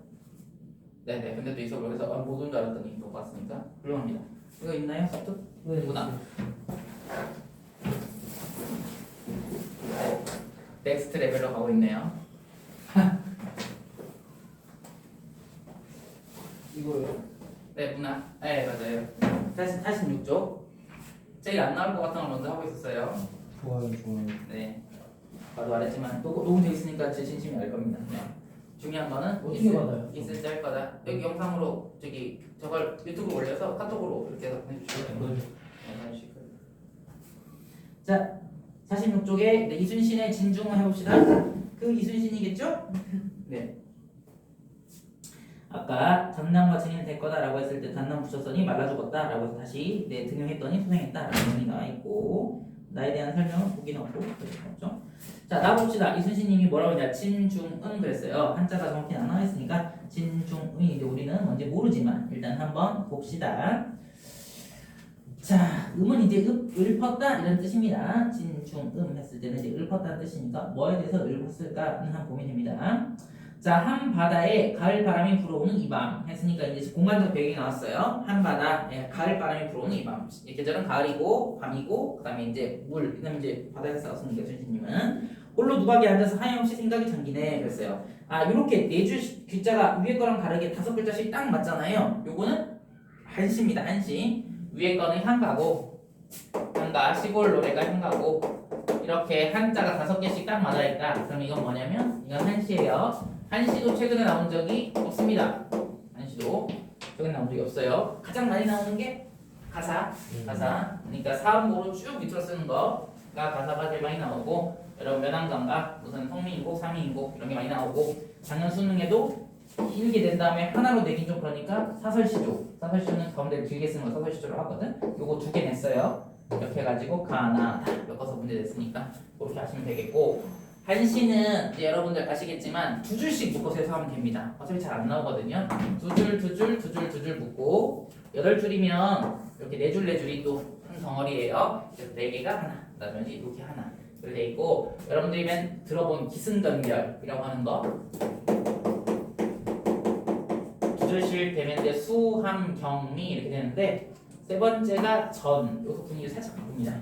네네. 근데 또 이 수업을 해서 못 온 줄 알았더니 못 왔으니까 훌륭합니다. 이거 있나요? 소프트? 네. 누구나? 넥스트 레벨로 가고 있네요. 이거요? 네, 문화. 네, 맞아요. 46조. 제일 안 나올 것 같은 걸 먼저 하고 있었어요. 좋아요. 네. 나도 말했지만 녹음돼 있으니까 제 진심이 알 겁니다. 네. 중요한 거는 어떻게 받아요? 있을지 할 거다. 여기 영상으로 저걸 유튜브 올려서 카톡으로 이렇게 해서 보내주시면 돼요. 자, 46쪽에 이순신의 진중을 해봅시다. 그 이순신이겠죠? 네. 아까 전남과 증인이 될 거다라고 했을 때 단남 붙였더니 말라 죽었다라고 해서 다시 등용했더니 소생했다라는 의미가 있고 나에 대한 설명은 보기 넣고 그렇죠. 자 나봅시다. 이순신님이 뭐라고 했냐 진중은 그랬어요. 한자가 정확히 안 나와 있으니까 진중은인데 우리는 뭔지 모르지만 일단 한번 봅시다. 자 음은 이제 읊었다 이런 뜻입니다. 진중음 했을 때는 이제 읊었다는 뜻이니까 뭐에 대해서 읊었을까는 한번 보면 됩니다. 자, 한 바다에 가을 바람이 불어오는 이 밤 했으니까 이제 공간적 배경이 나왔어요. 한 바다, 가을 바람이 불어오는 이 밤. 계절은 가을이고 밤이고 그다음에 이제 물, 그다음에 이제 바다에서 싸웠으니까 준신님은 홀로 누각에 앉아서 하염없이 생각이 잠기네 그랬어요. 아, 이렇게 네 줄 글자가 위에 거랑 다르게 5글자씩 딱 맞잖아요. 요거는 한시입니다. 한시. 위에 거는 향가고 향가 시골 노래가 향가고 이렇게 한자가 5개씩 딱 맞아있다. 그럼 이건 뭐냐면 이건 한시예요. 한시도 최근에 나온 적이 없습니다. 한시도 최근에 나온 적이 없어요. 가장 많이 나오는 게 가사. 그러니까 사음보로 쭉 밑으로 쓰는 거가 가사가 제일 많이 나오고 여러분 면함강가 무슨 성민인곡, 삼인인곡 이런 게 많이 나오고 작년 수능에도 길게 된 다음에 하나로 내긴 좀 그러니까 사설시조. 사설시조는 가운데 길게 쓰는 거 사설시조로 하거든. 요거 2개 냈어요. 이렇게 해가지고 가나 다 엮어서 문제 냈으니까 그렇게 하시면 되겠고 한시는 이제 여러분들 아시겠지만 2줄씩 묶어서 해석하면 됩니다. 어차피 잘 안 나오거든요. 2줄 묶고 8줄이면 이렇게 4줄이 또 한 덩어리예요. 그래서 4개가 하나, 그다음에 이렇게 하나 이렇게 돼 있고 여러분들이 맨 들어본 기승전결이라고 하는 거 2줄씩 되면 이제 수, 함, 경미 이렇게 되는데 세 번째가 전, 여기서 분위기 살짝 바꿉니다.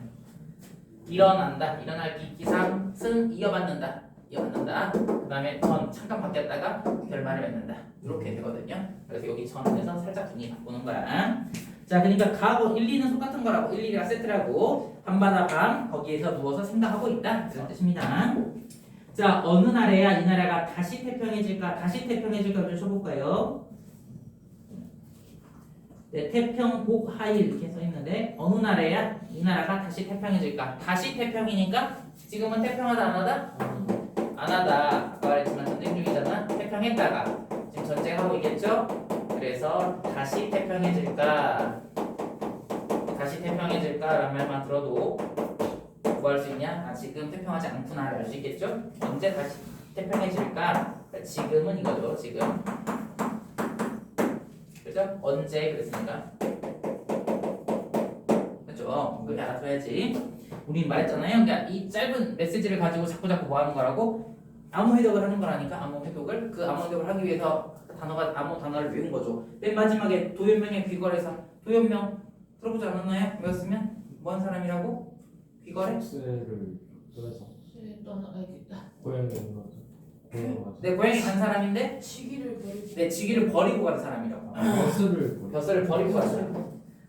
일어난다, 일어나기, 기상, 승, 이어받는다. 그 다음에 전, 잠깐 바뀌었다가 결말을 맺는다. 이렇게 되거든요. 그래서 여기 전에서 살짝 분위기 바꾸는 거야. 자, 그러니까 가고 1, 2는 똑같은 거라고 1, 2가 세트라고 밤바다 밤 거기에서 누워서 생각하고 있다. 그런 뜻입니다. 자, 어느 나라야 이 나라가 다시 태평해질까? 다시 태평해질까 좀 쳐볼까요? 네, 태평 복하일 이렇게 써 있는데 어느 나라야 이 나라가 다시 태평해질까? 다시 태평이니까 지금은 태평하다 안 하다? 안 하다. 아까 말했지만 전쟁 중이잖아. 태평했다가 지금 전쟁하고 있겠죠? 그래서 다시 태평해질까? 다시 태평해질까라는 말만 들어도 뭐 할 수 있냐? 아 지금 태평하지 않구나를 알 수 있겠죠? 언제 다시 태평해질까? 지금은 이거죠. 지금. 그죠? 언제 그랬으니까 그죠? 그렇게 알아둬야지. 우린 말했잖아요. 그러니까 이 짧은 메시지를 가지고 자꾸 뭐 하는 거라고? 아무 해석을 하는 거라니까. 아무 해석을 그 아무 해석을 하기 위해서 아무 단어를 외운 거죠. 맨 마지막에 도연명의 귀걸이에서 도연명 들어보지 않았나요? 외웠으면 뭔 사람이라고? 귀걸이? 를 그래서 너는 알겠다. 고양이 오는 거죠. 고양이 맞아. 내 고향에 간 사람인데 시기를 버리고. 내 직위를 버리고 간 사람이라고. 버스를 벼슬을 버리고 간 사람.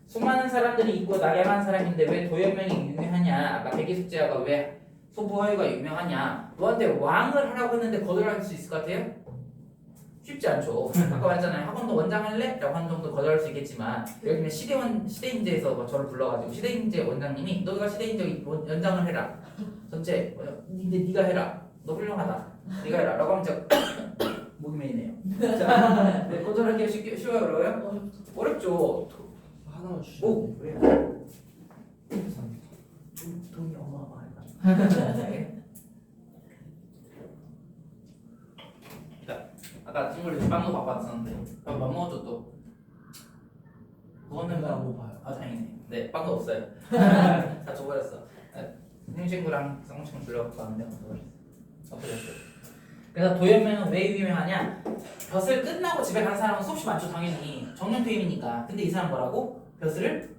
수많은 사람들이 있고 낙양한 사람인데 왜 도연명이 유명하냐? 아까 백이숙제가 왜 소부허유가 유명하냐? 너한테 왕을 하라고 했는데 거절할 수 있을 것 같아요? 쉽지 않죠. 아까 말했잖아요. 학원도 원장 할래? 라고 한 정도 거절할 수 있겠지만 예를 들면 시대인재에서 저를 불러가지고 시대인재 원장님이 너가 시대인재 원장을 해라. 전체 근데 네가 해라. 너 훌륭하다. 네가 해라. 라고 하면 제가 목이 메이네요. 자, 네, 거절하기 쉬워요? 어려워요? 어렵죠. 하나만 주시죠. 오 그래요. 감사합니다. 돈이 어마어마하다. 네. 자, 아까 친구들 빵도 갖고 왔었는데 밥 먹었죠 또. 그거는 안 고파요. 아 다행이네. 네 빵도 없어요. 다 줘버렸어. 네, 친구랑 쌍둥이 불려갖고 왔는데 없어졌어요. 그래서 도연명은 왜 유명하냐? 벼슬 끝나고 집에 가는 사람은 수없이 많죠 당연히. 정년퇴임이니까. 근데 이 사람 뭐라고? 벼슬을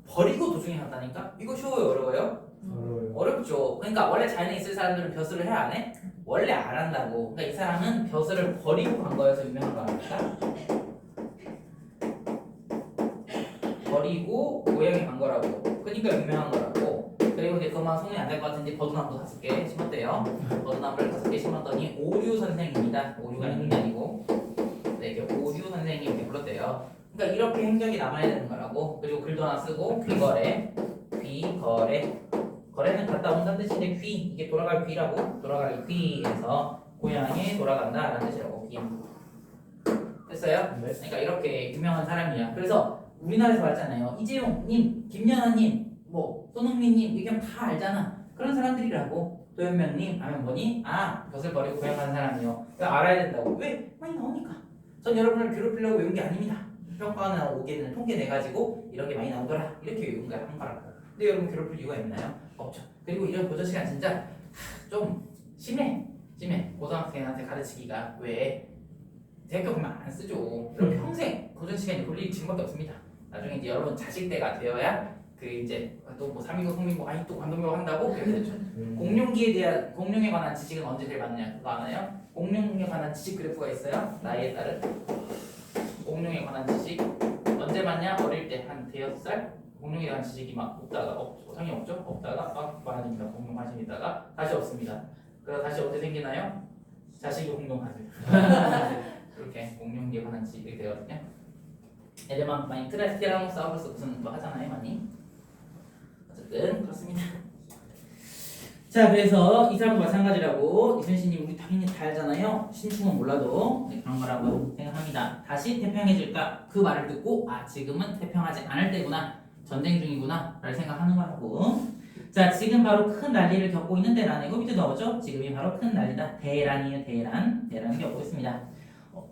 버리고 도중에 간다니까? 이거 쉬워요 어려워요? 어려워요. 어렵죠. 그러니까 원래 자연에 있을 사람들은 벼슬을 해 안 해? 원래 안 한다고. 그러니까 이 사람은 벼슬을 버리고 간 거여서 유명한 거 아닙니까? 버리고 고향에 간 거라고. 그러니까 유명한 거라고. 그리고 이제 그만 소문이 안 될 것 같은데 버드나무도 5개 심었대요. 버드나무를 5개 심었더니 오류 선생입니다. 오류가 있는 게 아니고 네, 이렇게 오류 선생이 이렇게 불렀대요. 그러니까 이렇게 행적이 남아야 되는 거라고. 그리고 글도 하나 쓰고 귀거래, 귀거래. 거래는 갔다 온다는 뜻인데 귀 이게 돌아갈 귀라고. 돌아갈 귀에서 고향에 돌아간다라는 뜻이라고. 귀. 됐어요? 네. 그러니까 이렇게 유명한 사람이야. 그래서 우리나라에서 봤잖아요. 이재용님, 김연아님, 뭐 손흥민님 이게 다 알잖아. 그런 사람들이라고. 도연명님 하면 뭐니? 아 벼슬 버리고 고향 가는 사람이요. 알아야 된다고. 왜? 많이 나오니까. 전 여러분을 괴롭히려고 외운 게 아닙니다. 평가나 오게는 통계 내가지고 이런 게 많이 나오더라. 이렇게 외운 거야 한 거라고. 근데 여러분 괴롭힐 이유가 있나요? 없죠. 그리고 이런 고전 시간 진짜 좀 심해. 고등학생한테 가르치기가 왜? 대학교 가면 안 쓰죠. 여러분 평생 고전 시간이 걸릴 지금밖에 없습니다. 나중에 이제 여러분 자식 때가 되어야 그 이제 또 뭐 3인국 성민국 아니 또 관동명 한다고 그렇게 되죠. 공룡기에 대한 공룡에 관한 지식은 언제 제일 많냐 그거 아나요? 공룡에 관한 지식 그래프가 있어요. 나이에 따른 공룡에 관한 지식 언제 많냐? 어릴 때 한 대여섯 살 공룡에 대한 지식이 막 없다가 상이 없죠? 없다가 막 많아집니다. 공룡 관심 있다가 다시 없습니다. 그래서 다시 어떻게 생기나요? 자식이 공룡 아들. 그렇게 공룡에 관한 지식이 되거든요. 애들만 많이 티라노사우루스 무슨 뭐 하잖아요 많이. 어쨌든 그렇습니다. 자 그래서 이 사람도 마찬가지라고. 이순신님 우리 당연히 다 알잖아요. 신충은 몰라도 네, 그런 거라고 생각합니다. 다시 태평해질까? 그 말을 듣고 아 지금은 태평하지 않을 때구나. 전쟁 중이구나 라를 생각하는 거라고. 자 지금 바로 큰 난리를 겪고 있는 때란 이거 밑에 나오죠? 지금이 바로 큰 난리다. 대란이에요. 대란을 겪고 있습니다.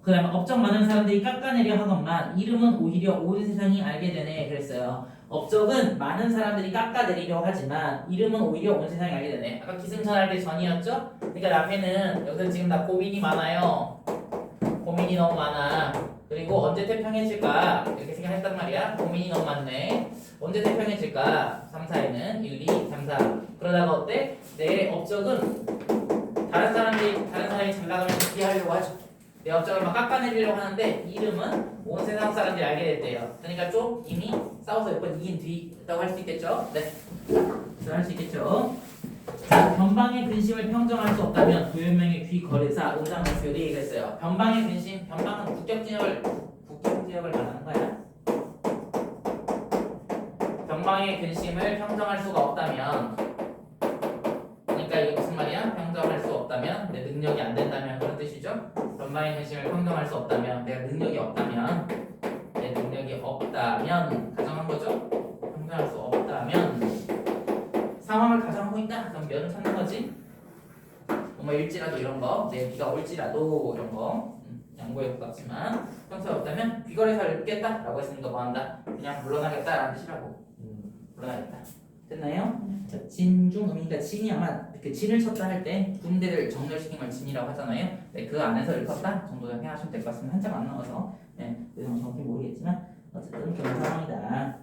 그 다음에 업적 많은 사람들이 깎아내려 하건만 이름은 오히려 온 세상이 알게 되네 그랬어요. 업적은 많은 사람들이 깎아내리려 하지만 이름은 오히려 온 세상이 알게 되네. 아까 기승전할때 전이었죠? 그러니까 앞에는 여기서 지금 다 고민이 많아요. 고민이 너무 많아. 그리고 언제 태평해질까 이렇게 생각했단 말이야. 고민이 너무 많네. 언제 태평해질까? 3, 4에는 1, 2, 3, 4 그러다가 어때? 내 업적은 다른 사람이 잘 나가면 피하려고 하죠. 내 업적을 막 깎아내리려고 하는데 이름은 온 세상 사람들이 알게 됐대요. 그러니까 좀 이미 싸워서 몇 번 이긴 뒤라고 할 수 있겠죠? 네. 할 수 있겠죠? 자, 변방의 근심을 평정할 수 없다면 도연명의 귀거래사 의장 수열이 얘기했어요. 변방의 근심, 변방은 국적 지역을 말하는 거야. 변방의 근심을 평정할 수가 없다면, 그러니까 이게 무슨 말이야? 평정할 수 없다면, 내 능력이 안 된다면 그런 뜻이죠. 변방의 근심을 평정할 수 없다면, 내가 능력이 없다면, 내 능력이 없다면 가정한 거죠. 평정할 수 없다면. 상황을 가정하고 있다. 그럼 면을 찾는 거지. 뭐 일지라도 이런 거, 내 비가 올지라도 이런 거 양보에 가깝지만 평소에 없다면 귀거래사를 읊겠다라고 했으니까 뭐 한다? 그냥 물러나겠다라는 뜻이라고. 물러나겠다. 됐나요? 자, 진중음이니까 진이 아마 그 진을 쳤다 할 때 군대를 정렬시킨 걸 진이라고 하잖아요. 네, 그 안에서 읽었다 정도 생각하시면 될 것 같습니다. 한자가 안 나와서 네, 그래서 정확히 모르겠지만 어쨌든 그런 상황이다.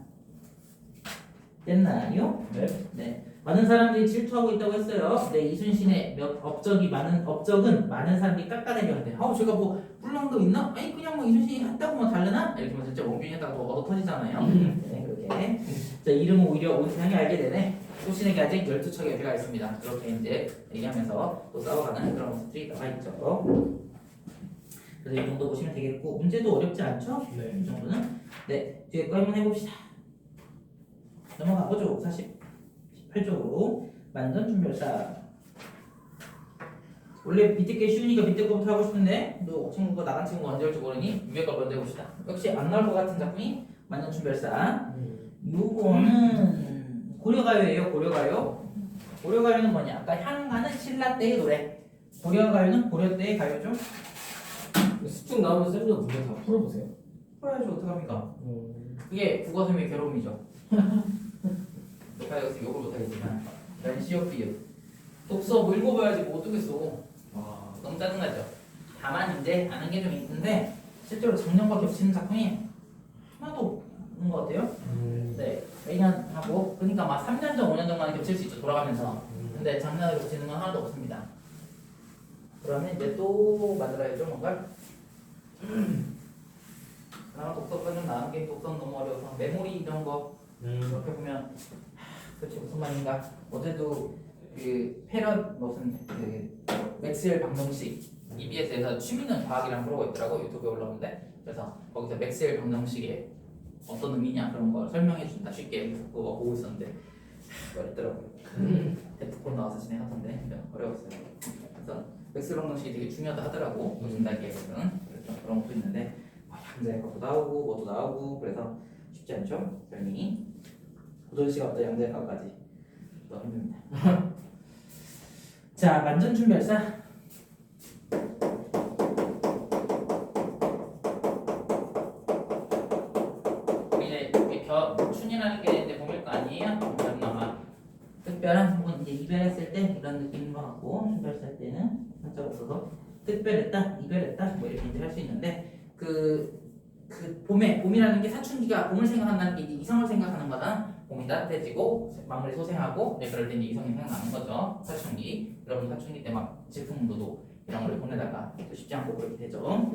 됐나요? 네. 네. 많은 사람들이 질투하고 있다고 했어요. 네, 이순신의 업적이 많은 업적은 많은 사람들이 깎아내려는데, 제가 뭐 불량도 있나? 아니 그냥 뭐 이순신이 했다고 뭐 다르나? 이렇게 뭐 진짜 원균이 했다고 얻어 터지잖아요. 네, 그렇게. 자, 이름은 오히려 온상이 알게 되네. 소신에게 아직 12척의 여배가 있습니다. 그렇게 이제 얘기하면서 또 싸워가는 그런 모습들이 나와 있죠. 그래서 이 정도 보시면 되겠고, 문제도 어렵지 않죠? 네. 이 정도는. 네, 뒤에 거 한번 해봅시다. 넘어가 보죠. 48쪽으로 만전 준별사. 원래 밑에 게 쉬우니까 밑에 거부터 하고 싶은데 너 친구가 나간 친구가 언제 올지 모르니 위에 걸 먼저 해봅시다. 역시 안 나올 것 같은 작품이 만전 준별사. 요거는 고려가요예요. 고려가요. 고려가요는 뭐냐? 아까 향가는 신라 때의 노래. 고려가요는 고려 때의 가요죠. 수축 나오면 쌤도 문제 다 풀어보세요. 풀어야죠. 어떡합니까? 그게 국어쌤의 괴로움이죠. 제가 여기서 욕을 못하겠지만 난 시어피유 독서 뭐 읽어봐야지 뭐 어떻겠어. 너무 짜증나죠. 다만 이제 아는 게 좀 있는데 실제로 작년과 겹치는 작품이 하나도 없는 것 같아요. 네, 매년하고 그러니까 막 3년 전, 5년 전만 겹칠 수 있죠. 돌아가면서. 근데 작년에 겹치는 건 하나도 없습니다. 그러면 이제 또 만들어야죠 뭔가. 그나마 독서가 좀 나은 게 독서는 너무 어려워서 메모리 이런 거 이렇게 보면 그렇지 무슨 말인가. 어제도 그 패럿 무슨 그 맥스웰 방정식 EBS에서 취미는 과학이라는 프로가 있더라고. 유튜브에 올라오는데 그래서 거기서 맥스웰 방정식의 어떤 의미냐 그런 걸 설명해 준다 쉽게. 그래서 그거 보고 있었는데 어렵더라고요. 데프콘 나와서 진행하던데 어려웠어요. 그래서 맥스웰 방정식이 되게 중요하다 하더라고. 무슨달기에서는 그래서 그런 것도 있는데 양자의 값도 나오고 뭐도 나오고 그래서 쉽지 않죠. 별이 고전시간부터 양자의 값까지 또 힘듭니다. 자, 만전준별사. 이제 춘이라는 게 있는데 보일 거 아니에요? 남아 특별한 혹은 이제 이별했을 때 이런 느낌인 것 같고, 준별사 때는 한자가 없어서 특별했다, 이별했다 뭐 이렇게 이제 할 수 있는데 그 봄이라는 게 사춘기가 봄을 생각한다는 게 이제 이성을 생각하는 거다. 봄이 따뜻해지고 마무리 소생하고 그럴 때 이제 이성이 생각나는 거죠. 사춘기. 여러분 사춘기 때 막 질풍노도 이런 걸 보내다가 또 쉽지 않고 그렇게 되죠.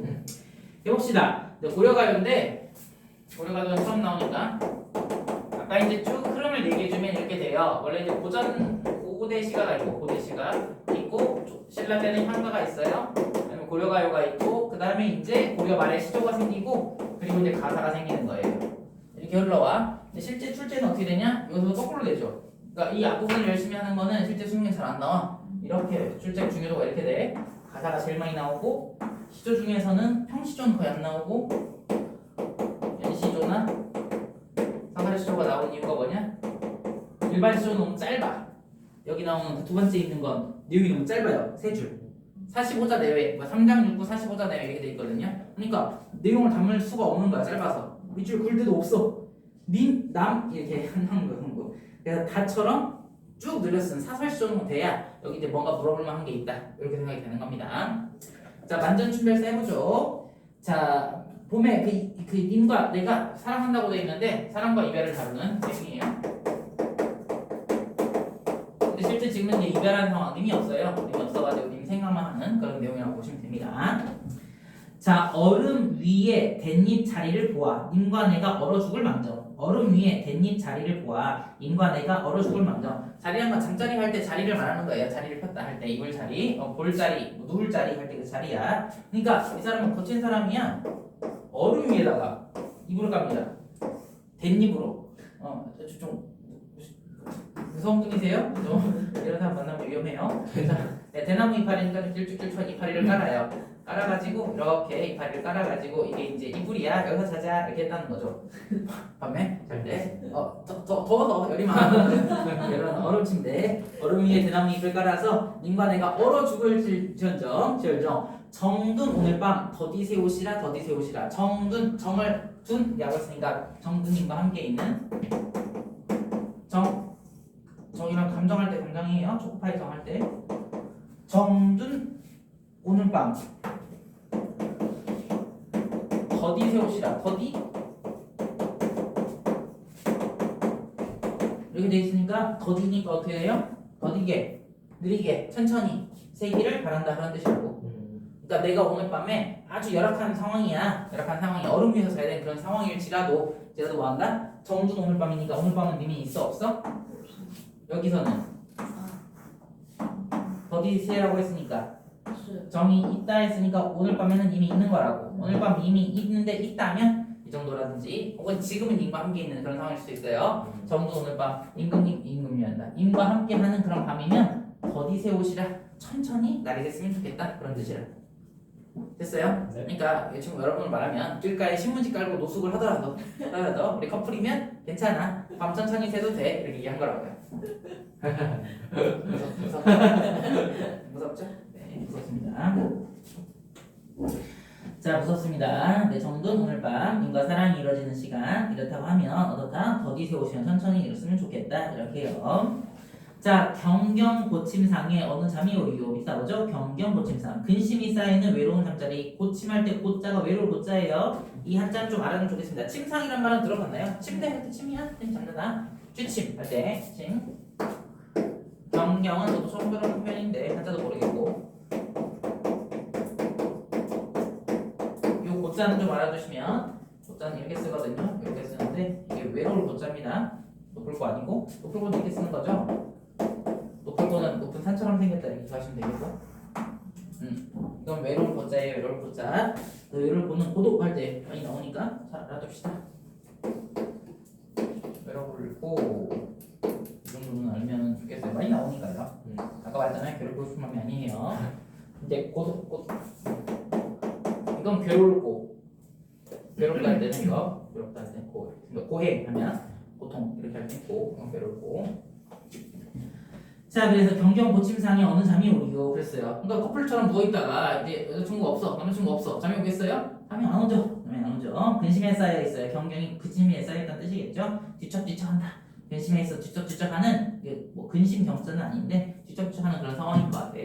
해봅시다. 고려가요인데 고려가요는 처음 나오니까 아까 이제 쭉 흐름을 얘기해주면 이렇게 돼요. 원래 이제 고대시가가 있고 고대시가 있고 신라 때는 향가가 있어요. 그다음에 고려가요가 있고 그 다음에 이제 고려 말에 시조가 생기고 그리고 이제 가사가 생기는 거예요. 이렇게 흘러와. 근데 실제 출제는 어떻게 되냐? 여기서 거꾸로 되죠. 그러니까 이 앞부분을 열심히 하는 거는 실제 수능에 잘 안 나와. 이렇게 출제 중요도가 이렇게 돼. 가사가 제일 많이 나오고 시조 중에서는 평시조는 거의 안 나오고 연시조나 상하리 시조가 나오는 이유가 뭐냐? 일반 시조는 너무 짧아. 여기 나오는 그 두 번째 있는 건 내용이 너무 짧아요. 세 줄. 45자 내외, 3장 6부 45자 내외 이렇게 돼 있거든요. 그러니까 내용을 담을 수가 없는 거야. 짧아서. 밑줄 굴 데도 없어. 남 이렇게 하는 거. 그래서 다처럼 쭉 늘렸으면 사설시 정도 돼야 여기 이제 뭔가 물어볼 만한 게 있다. 이렇게 생각이 되는 겁니다. 자, 만전춘별사 해보죠. 자, 봄에 그 님과 내가 사랑한다고 돼 있는데 사랑과 이별을 다루는 내용이에요. 근데 실제 지금은 이제 이별하는 상황 의미 없어요. 의미 없어가지고 님 생각만 하는 그런 내용이라고 보시면 됩니다. 자, 얼음 위에 댄잎 자리를 보아 님과 내가 얼어 죽을 망정. 얼음 위에 댄잎 자리를 보아 님과 내가 얼어 죽을 망정. 자리란 건 잠자리 할 때 자리를 말하는 거예요. 자리를 폈다 할 때 이불 자리, 볼 자리, 누울 자리 할 때 그 자리야. 그러니까 이 사람은 거친 사람이야. 얼음 위에다가 이불을 갑니다. 댄잎으로. 좀 무서운 분이세요? 이런 사람 만나면 위험해요. 그래서 대나무 이파리니까 좀 길쭉길쭉한 이파리를 깔아요. 깔아가지고 이렇게 이파리를 깔아가지고 이게 이제 이불이야. 여기서 자자 이렇게 했다는 거죠. 밤에 잘 때. 더워서 열이 많아. 이런 얼음 침대. 얼음 위에 대나무 잎을 깔아서 님과 내가 얼어 죽을지언정 정든 오늘 밤 더디세우시라 더디세우시라. 정든 정을 둔 약을 쓰니까 정든님과 함께 있는 정이랑 감정할 때 감정이에요. 초코파이 정할 때 정든 오늘 밤 더디 세우시라. 더디 이렇게 돼 있으니까 더디니까 어떻게 해요? 더디게, 느리게, 천천히 세기를 바란다 그런 뜻이라고. 그러니까 내가 오늘 밤에 아주 열악한 상황이야. 열악한 상황이 얼음 위에서 자야 되는 그런 상황일지라도 뭐한다? 정준 오늘 밤이니까 오늘 밤은 님이 있어 없어? 여기서는 더디세라고 했으니까 없어요. 정이 있다 했으니까 오늘 밤에는 이미 있는 거라고. 오늘 밤 이미 있는데 있다면 이 정도라든지 혹은 지금은 임과 함께 있는 그런 상황일 수도 있어요. 정도 오늘 밤 임금이란다. 임과 함께 하는 그런 밤이면 더디세 오시라 천천히 날이 됐으면 좋겠다 그런 뜻이라. 됐어요? 네. 그러니까 이 친구 여러분을 말하면 길가에 신문지 깔고 노숙을 하더라도 우리 커플이면 괜찮아. 밤 천천히 새도 돼 이렇게 얘기한 거라고요. 무섭죠? 네, 무섭습니다. 자, 무섭습니다. 네, 정돈 오늘 밤 님과 사랑이 이루어지는 시간 이렇다고 하면 어떻다? 더디세 오시면 천천히 이뤘으면 좋겠다 이렇게요. 자, 경경 고침상에 어느 잠이 오리요 이따 오죠? 경경 고침상 근심이 쌓이는 외로운 잠자리 고침할 때 고자가 외로울 고자예요. 이 한자는 좀 알아두면 좋겠습니다. 침상이란 말은 들어봤나요? 침대 할 때 침이야? 잠자다. 쥐침 할 때 침. 경경은 저도 처음 들어본 표현인데 한자도 모르겠고 요 고자는 좀 알아두시면 고자는 이렇게 쓰거든요. 이렇게 쓰는데 이게 외로울 고자입니다. 높을 거 아니고 높을 거는 이렇게 쓰는 거죠. 높을 거는 높은 산처럼 생겼다 이렇게 하시면 되겠고 이건 외로울 고자예요. 외로울 고자. 외로울 고는 고독할 때 많이 나오니까 자 알아둡시다. 외로울 고 이 정도는 알면 좋겠어요. 많이 나오니까요. 아까 말했잖아요. 괴롭고 싶은 마음이 아니에요. 근데 이건 괴로울 고 괴롭다 할 때는 이거 괴롭다 할 때는 고 그러니까 고해 하면 고통 이렇게 할 때는 고 이건 괴로울 고. 자, 그래서 경경 고침상에 어느 잠이 오리요 그랬어요. 그러니까 커플처럼 누워있다가 이제 여자친구 없어 남자친구 없어 잠이 오겠어요? 잠이 안 오죠. 잠이 안 오죠. 근심에 쌓여 있어요. 경경이 근심에 쌓여 있다는 뜻이겠죠. 뒤척뒤척한다. 근심에 있어 뒤척뒤척하는 뭐 근심 경자는 아닌데 뒤척뒤척하는 그런 상황인 것 같아.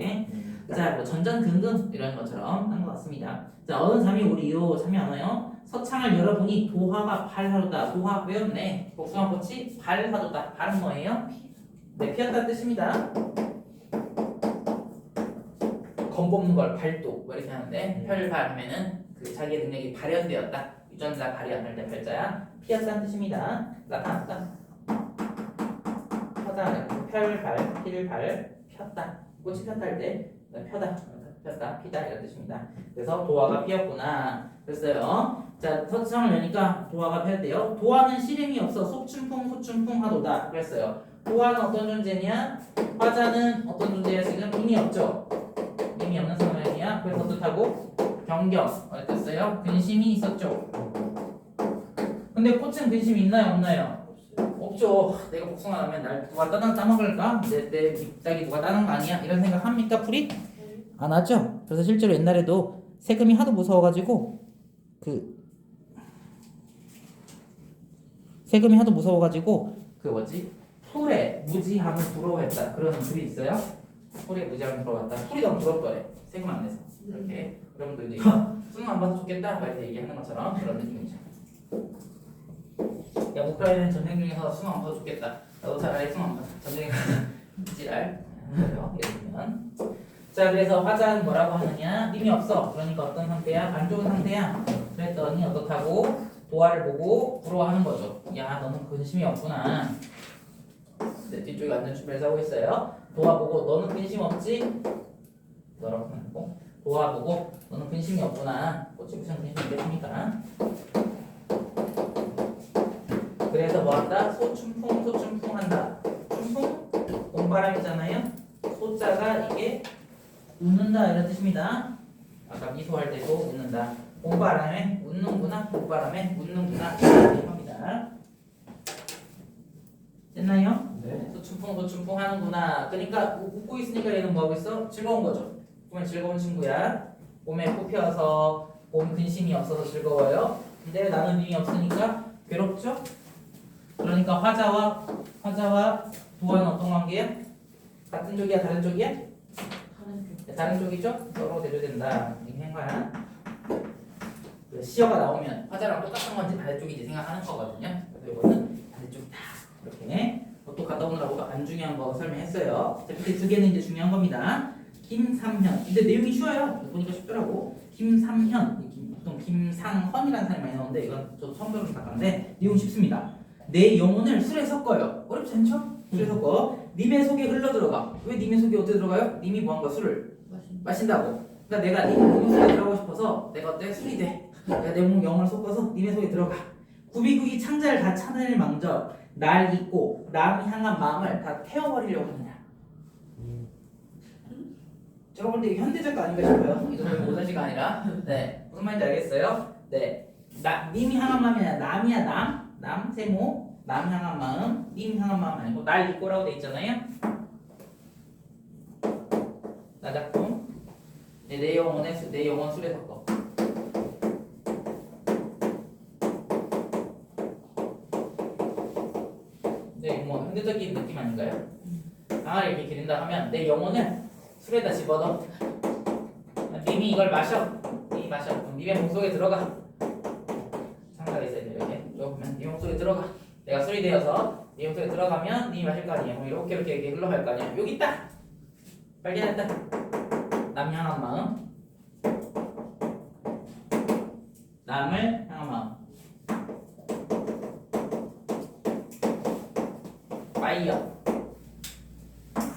자, 뭐 전전긍긍 이런 것처럼 한 것 같습니다. 자, 어느 잠이 오리요 잠이 안 와요. 서창을 열어보니 도화가 발하도다. 도화 외웠네. 복숭아꽃이 발하도다. 발은 뭐예요? 네, 피었다는 뜻입니다. 검뽑는 걸 발도 뭐 이렇게 하는데 펼발 하면은 그 자기의 능력이 발현되었다. 유전자 발현할 때 발자야. 피었다는 뜻입니다. 나타났다. 펴다, 펼발, 필발, 폈다. 꽃이 폈다 할 때 펴다, 폈다, 피다 이런 뜻입니다. 그래서 도화가 피었구나. 그랬어요. 자, 서창을 여니까 도화가 피었대요. 도화는 실행이 없어 소춘풍, 소춘풍 하도다. 그랬어요. 도화는 어떤 존재냐? 화자는 어떤 존재야? 지금 이미 없죠? 이미 없는 상황이야. 그래서 어떻다고? 경경 어땠어요? 근심이 있었죠? 근데 꽃은 근심이 있나요? 없나요? 없죠. 내가 복숭아 라면 날 누가 따먹을까? 내 잎사귀 누가 따는 거 아니야? 이런 생각 합니까? 풀이? 안 하죠? 그래서 실제로 옛날에도 세금이 하도 무서워가지고 세금이 하도 무서워가지고 풀에 무지함을 부러워했다. 그런 글이 있어요. 풀에 무지함을 부러워했다. 풀이 너무 부럽더래. 세금 안 내서. 이렇게 여러분들도 수능 안 봐도 좋겠다. 막 이렇게 얘기하는 것처럼 그런 느낌이죠. 야, 우크라이나는 전쟁 중에서 수능 안 봐도 좋겠다. 나도 차라리 수능 안 봐. 전쟁에 지랄. 예를 들면. 자, 그래서 화자는 뭐라고 하느냐? 님이 없어. 그러니까 어떤 상태야? 안 좋은 상태야. 그랬더니 어떻다고? 도화를 보고 부러워하는 거죠. 야, 너는 근심이 없구나. 네, 뒤쪽에 앉는 준비를 하고 있어요. 도화 보고 너는 근심 없지? 너라고 하고 도화 보고 너는 근심이 없구나. 꽃이 무슨 근심이 있겠습니까? 그래서 뭐한다? 소춘풍 한다. 춘풍? 봄바람이잖아요. 소자가 이게 웃는다 이런 뜻입니다. 아까 미소할 때도 웃는다. 봄바람에 웃는구나. 봄바람에 웃는구나. 이렇게 합니다. 됐나요? 네. 소춘풍 하는구나. 그러니까 웃고 있으니까 얘는 뭐하고 있어? 즐거운 거죠. 보면 즐거운 친구야. 봄에 꽃피어서 봄 근심이 없어서 즐거워요. 근데 나는 힘이 없으니까 괴롭죠? 그러니까 화자와 도화는 어떤 관계야? 같은 쪽이야? 다른 쪽이야? 다른 쪽이죠? 서로 대조된다. 이렇게 한 거야. 시어가 나오면 화자랑 똑같은 건지 반대쪽인지 생각하는 거거든요. 그래서 이거는 반대쪽이다. 이렇게 똑같 갔다 오느라고 안 중요한 거 설명했어요. 자, 밑에 두 개는 이제 중요한 겁니다. 김삼현. 근데 내용이 쉬워요. 보니까 쉽더라고. 김삼현. 보통 김상헌이라는 사람이 많이 나오는데 이건 저도 처음 들어본 단어인데 내용 쉽습니다. 내 영혼을 술에 섞어요. 어렵지 않죠? 술에 섞어. 님의 속에 흘러 들어가. 왜 님의 속에 어떻게 들어가요? 님이 뭐한가 술을 마신다고. 그러니까 내가 님 속에 들어가고 싶어서 내가 어때? 술이 돼. 내가 내 영혼을 섞어서 님의 속에 들어가. 구비구기 창자를 다 차단을 망정. 날 잊고 남 향한 마음을 다 태워버리려고 하느냐. 제가 볼 때 이게 현대적 아닌가 싶어요. 이거 모사시가 아니라. 네, 무슨 말인지 알겠어요? 네, 님 향한 마음이야. 남이야 남 세모. 남 향한 마음, 님 향한 마음 아니고 날 잊고라고 돼 있잖아요. 나 작품. 내 영혼 술에 섞어. 네, 뭐 현대적인 느낌 아닌가요? 강아를 이렇게 기른다 하면 내 영혼을 술에다 집어넣어. 님이 이걸 마셔. 님이 마셔. 그럼 님의 몸속에 들어가. 상가가 있어야 돼. 이렇게. 보면 님 몸속에 들어가. 내가 술이 되어서 님 몸속에 들어가면 님이 마실 거 아니에요. 그럼 이렇게 흘러갈 거 아니야. 여기 있다. 발견했다. 남 향한 마음. 남을 향한 마음. 파이어.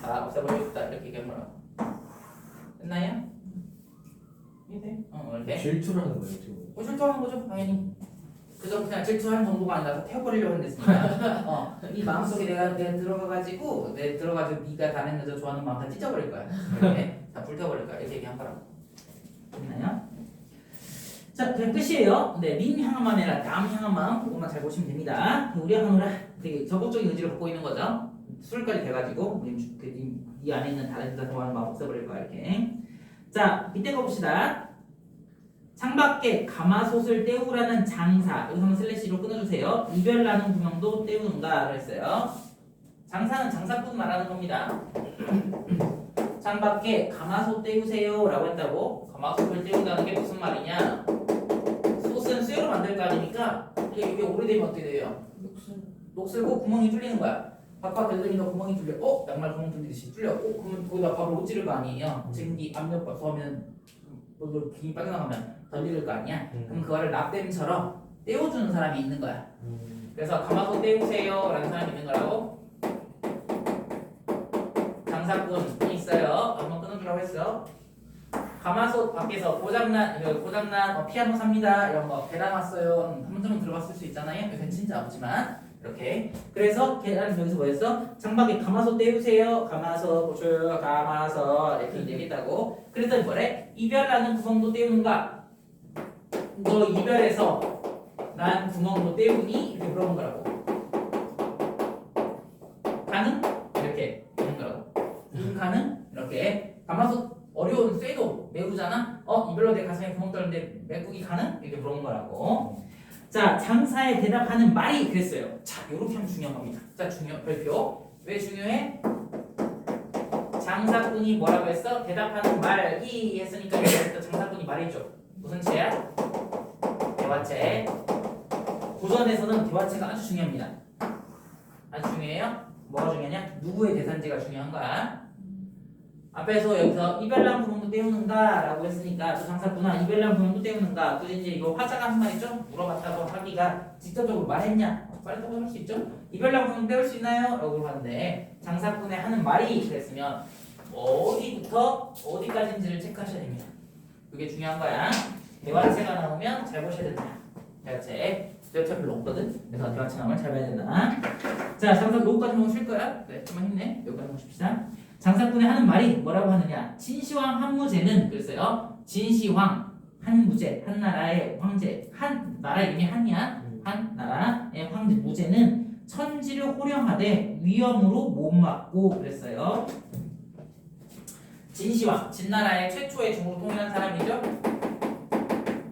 자, 없애버리고 싶다. 이렇게 얘기하면 됐나요? 이해돼? 이렇게. 질투라는 거예요 지금. 질투하는 거죠, 당연히. 그저 그냥 질투하는 정도가 아니라 태워버리려고 했으니까. 이 마음속에 내가 들어가가지고 네가 다른 여자 좋아하는 마음 다 찢어버릴 거야. 이렇게 다 불태워버릴 거야. 이렇게 얘기한 거라고. 됐나요? 자, 그냥 끝이에요. 네, 님 향한 마음이라 남 향한 마음 그것만 잘 보시면 됩니다. 우리 하노라 되게 적극적인 의지를 갖고 있는 거죠. 술까지 돼가지고 이 안에 있는 다른 여자 좋아하는 마음 없애버릴 거야 이렇게. 자, 밑에 거 봅시다. 창밖에 가마솥을 때우라는 장사. 여기서 한번 슬래시로 끊어주세요. 이별 나는 구명도 때우는가 그랬어요. 장사는 장사꾼 말하는 겁니다. 창밖에 가마솥 때우세요 라고 했다고. 가마솥을 때운다는 게 무슨 말이냐. 솥은 쇠로 만들 거 아닙니까? 이게 오래되면 어떻게 돼요? 녹슬고 구멍이 뚫리는 거야. 바깥 열더니까 구멍이 뚫려. 양말 구멍 뚫리듯이 뚫려. 그러면 거기다 바로 못 지를 거 아니에요. 지금 이 압력 구하면 기름이 빠져나가면 덜리를 거 아니야. 그럼 그거를 납땜처럼 떼어주는 사람이 있는 거야. 그래서 가마솥 떼우세요 라는 사람이 있는 거라고. 장사꾼이 있어요. 한번 끊어주라고 했어. 가마솥 밖에서 고장난 피아노 삽니다 이런 거 계단 왔어요. 한 번쯤은 들어봤을 수 있잖아요. 요새 진짜 없지만 이렇게. 그래서 계단 여기서 뭐였어? 창밖에 가마솥 떼우세요. 가마솥 보셔요. 가마솥 이렇게 얘기했다고. 그랬더니 뭐래? 이별나는 구멍도 떼우는가? 너 이별해서 난 구멍도 떼우니? 이렇게 물어본 거라고. 가능? 이렇게 되는 거라고. 가능? 이렇게. 가마솥 어려운 쇠도 메우잖아? 이별로 내 가슴에 구멍 뚫는데 메꾸기 가능? 이렇게 물어본 거라고. 자, 장사에 대답하는 말이 그랬어요. 자, 요렇게 하면 중요한 겁니다. 자, 별표. 왜 중요해? 장사꾼이 뭐라고 했어? 대답하는 말이 했으니까 장사꾼이 말해줘. 무슨 체야? 대화체. 고전에서는 대화체가 아주 중요합니다. 아주 중요해요? 뭐가 중요하냐? 누구의 대산제가 중요한 거야. 앞에서 여기서 이별난 구멍도 때우는가? 라고 했으니까 저 장사꾼아 이별난 구멍도 때우는가? 또 이제 이거 화자가 한 말이죠? 물어봤다고 하기가 직접적으로 말했냐? 빨리 할 수 있죠? 이별난 구멍 때울 수 있나요? 라고 물어봤는데 장사꾼의 하는 말이 그랬으면 어디부터 어디까지인지를 체크하셔야 됩니다. 그게 중요한 거야. 대화체가 나오면 잘 보셔야 된다. 대화체 별로 없거든? 그래서 대화체 나오면 잘 봐야 된다. 자, 장사 요거까지 한번 쉴 거야? 네, 좀만 힘내. 요거까지 한번 쉽시다. 장사꾼의 하는 말이 뭐라고 하느냐? 진시황 한무제는 그랬어요. 진시황 한무제 한 나라의 황제 한 나라 이름이 한이야. 한 나라의 황제 무제는 천지를 호령하되 위험으로 못 막고 그랬어요. 진시황 진나라의 최초의 중으로 통일한 사람이죠.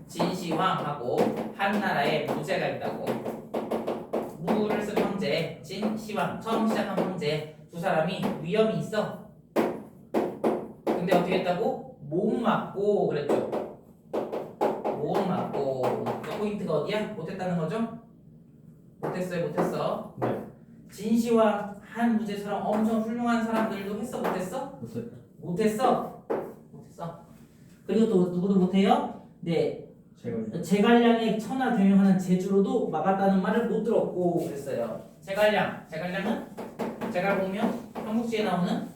진시황하고 한 나라에 무제가 있다고. 무를 쓴 황제 진시황 처음 시작한 황제 두 사람이 위험이 있어. 근데 어떻게 했다고? 못 맞고 그랬죠. 못 맞고. 그 포인트가 어디야? 못했다는 거죠? 못했어요, 못했어. 네. 진시황 한 무제처럼 엄청 훌륭한 사람들도 했어 못했어? 못했어. 그리고 또 누구도 못해요? 네, 제가 제갈량의 천하 경영하는 제주로도 막았다는 말을 못 들었고 그랬어요. 제갈량은 제갈 보면 한국지에 나오는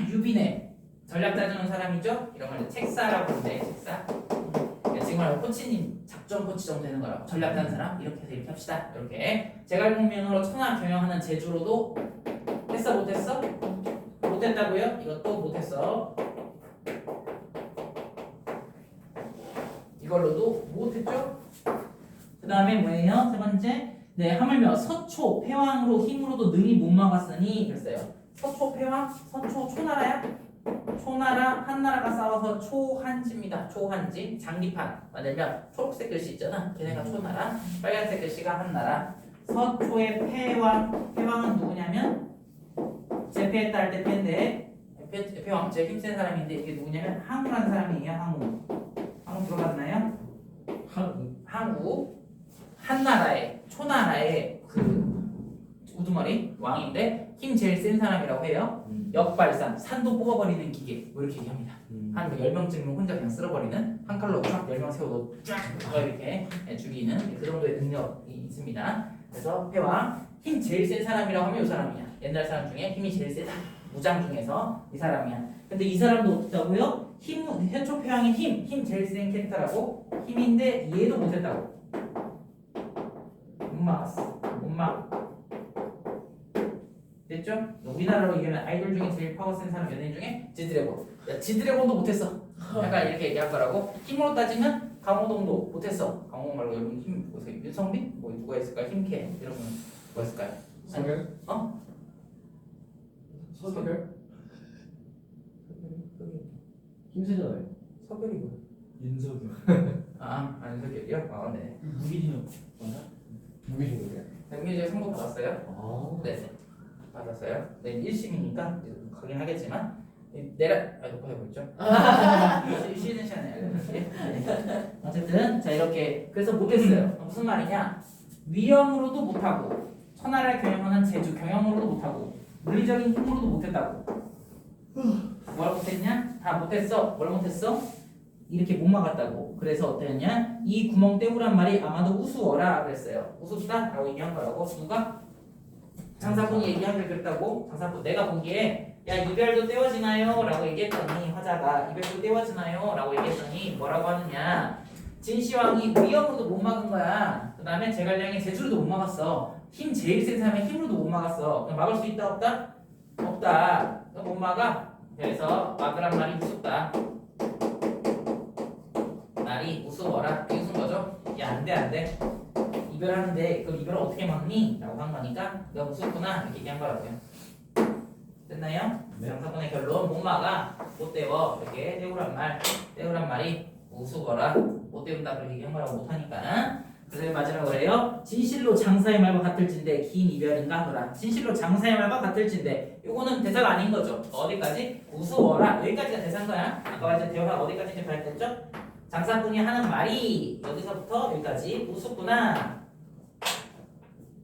유비네 전략 짜주는 사람이죠. 이런 걸 책사라고 하는데 책사. 지금 말하면 코치님 작전 코치 정도 되는 거라고. 전략 짜는 사람 이렇게 해서 이렇게 합시다. 이렇게 제갈공명으로 천하 경영하는 제주로도 했어 못했어? 못했다고요? 이것도 못했어. 이걸로도 못했죠? 그 다음에 뭐예요? 세 번째, 네 하물며 서초 패왕으로 힘으로도 능히 못 막았으니 그랬어요. 서초 패왕? 서초 초나라야? 초나라 한나라가 싸워서 초한지입니다. 초한지 장기판 만들면 초록색 글씨 있잖아. 걔네가 초나라, 빨간색 글씨가 한나라. 서초의 패왕은 누구냐면 제패했다 할 때 패인데 패왕 제일 힘센 사람인데 이게 누구냐면 항우라는 사람이에요. 항우 들어봤나요? 항우 한나라의 초나라의 그 우두머리 왕인데 힘 제일 센 사람이라고 해요. 역발산 산도 뽑아버리는 기계 뭐 이렇게 얘기합니다. 한 10명쯤은 혼자 그냥 쓸어버리는 한 칼로 쫙 10명 세워도 쫙 이렇게 죽이는 그 정도의 능력이 있습니다. 그래서 패왕 힘 제일 센 사람이라고 하면 이 사람이야. 옛날 사람 중에 힘이 제일 세다. 무장 중에서 이 사람이야. 근데 이 사람도 어떻다고요? 해초 패왕의 힘 제일 센 캐릭터라고 힘인데 얘도 못했다고. 못 막았어. 됐죠? 우리나라로 얘기하면 아이돌 중에 제일 파워 센 사람 연예인 중에 지드래곤. 야, 지드래곤도 못했어. 약간 이렇게 얘기할 거라고. 힘으로 따지면 강호동도 못했어. 강호동 말고 여러분 힘 보세요. 윤성빈? 뭐 누가 있을까? 힘캐 이런 분 누가 있을까요? 서결? 서결? 힘세잖아요. 서결이 뭐야? 윤석열. 안석열이요? 네. 무기징역 맞나? 무기징역이야? 이제 선고 받았어요? 아. 네. 받았어요. 네, 1심이니까 가긴 하겠지만 녹화되고 있죠? 쉬는 시간에 알려드릴게요. 네. 어쨌든 자 이렇게 그래서 못했어요. 무슨 말이냐? 위험으로도 못하고 천하를 경영하는 제주 경영으로도 못하고 물리적인 힘으로도 못했다고. 뭘 못했냐? 다 못했어. 뭘 못했어? 이렇게 못 막았다고. 그래서 어땠냐? 이 구멍 때우란 말이 아마도 우스워라 그랬어요. 우습다? 라고 얘기한 거라고. 누가? 장사꾼이 얘기하길 그랬다고. 장사꾼 내가 보기에 야 이별도 떼워지나요? 라고 얘기했더니 화자가 이별도 떼워지나요? 라고 얘기했더니 뭐라고 하느냐? 진시황이 위험으로도 못 막은 거야. 그 다음에 제갈량이 제주로도 못 막았어. 힘 제일 센 사람의 힘으로도 못 막았어. 그럼 막을 수 있다 없다? 없다. 못 막아. 그래서 막으란 말이 우습다. 말이 우스워라. 이게 웃은 거죠? 야 안돼. 이별하는데 그럼 이별을 어떻게 막니? 라고 한 거니까 너가 무섭구나 이렇게 얘기한 거라고요. 됐나요? 네. 장사꾼의 결론 못 막아 못 때워 이렇게 때우란 말이 우스워라 못 때운다 그렇게 얘기한 거라고 못하니까. 그래서 마지막으로 그래요. 진실로 장사의 말과 같을진데 긴 이별인가 하노라. 진실로 장사의 말과 같을진데 요거는 대사가 아닌 거죠. 어디까지? 우스워라 여기까지가 대사인 거야. 아까 말했던 대화가 어디까지 발표했죠? 장사꾼이 하는 말이 여기서부터 여기까지 우습구나.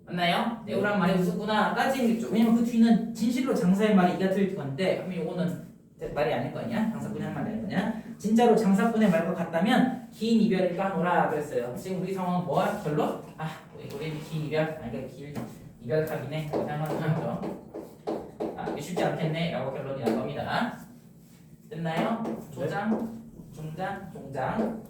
맞나요? 때우란 말이 우습구나까지 있죠. 왜냐면 그 뒤는 진실로 장사의 말이 이 같을 건데 그럼 요거는 말이 아닐 거 아니야? 장사꾼이 하는 말이 아닐 거냐? 진짜로 장사꾼의 말과 같다면 긴 이별일까 하노라 그랬어요. 지금 우리 상황은 뭐야? 결론? 우리 긴 이별? 길 이별하기네 라고 생각하는 거죠. 쉽지 않겠네 라고 결론이 난 겁니다. 됐나요? 조장, 중장, 종장.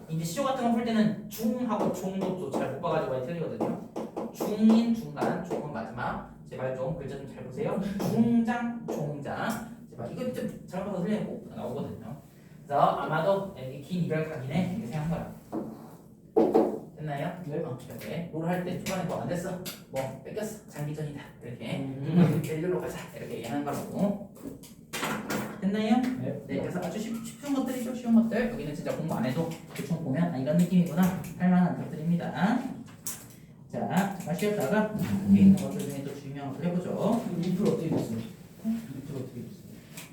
이제 시조 같은 거 풀 때는 중하고 종도 잘 못 봐가지고 많이 틀리거든요. 중인 중간, 종은 마지막. 제발 좀 글자 좀 잘 보세요. 중장, 종장. 제발 이거 좀 잘못 봐서 틀리는 거 나오거든요. 그래서 아마도 긴 이별 각이네 이렇게 생각한 거야. 됐나요? 네. 이렇게 롤 할 때 초반에 뭐 안 됐어? 뭐 뺏겼어? 장기전이다. 이렇게 밸류로 가자. 이렇게 얘기하는 거라고. 됐나요? 네. 그래서 아주 쉬운 것들이죠. 쉬운 것들. 여기는 진짜 공부 안 해도 대충 보면 이런 느낌이구나 할 만한 것들입니다. 자, 잠깐 쉬었다가 여기 있는 것들 중에 또 중요한 것들 해보죠. 리플 어떻게 됐어요? 리플 어떻게 됐어요?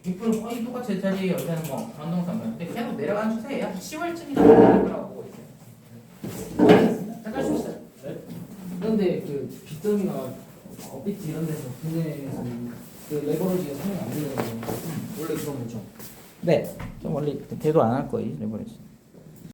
리플은 거의 똑같이 제자리에 여기는 뭐 변동성이요. 근데 계속 내려가는 추세예요. 10월쯤이나 나올 거라고 보고 있어요. 잠깐 쉬었어요. 네. 근데 그 빗덩이가 업비트 이런 데서 국내에서 그 레버리지가 사용이 안 되는 거 원래 그런 거죠. 네, 좀 원래 대도 안 할 거예요 레버리지.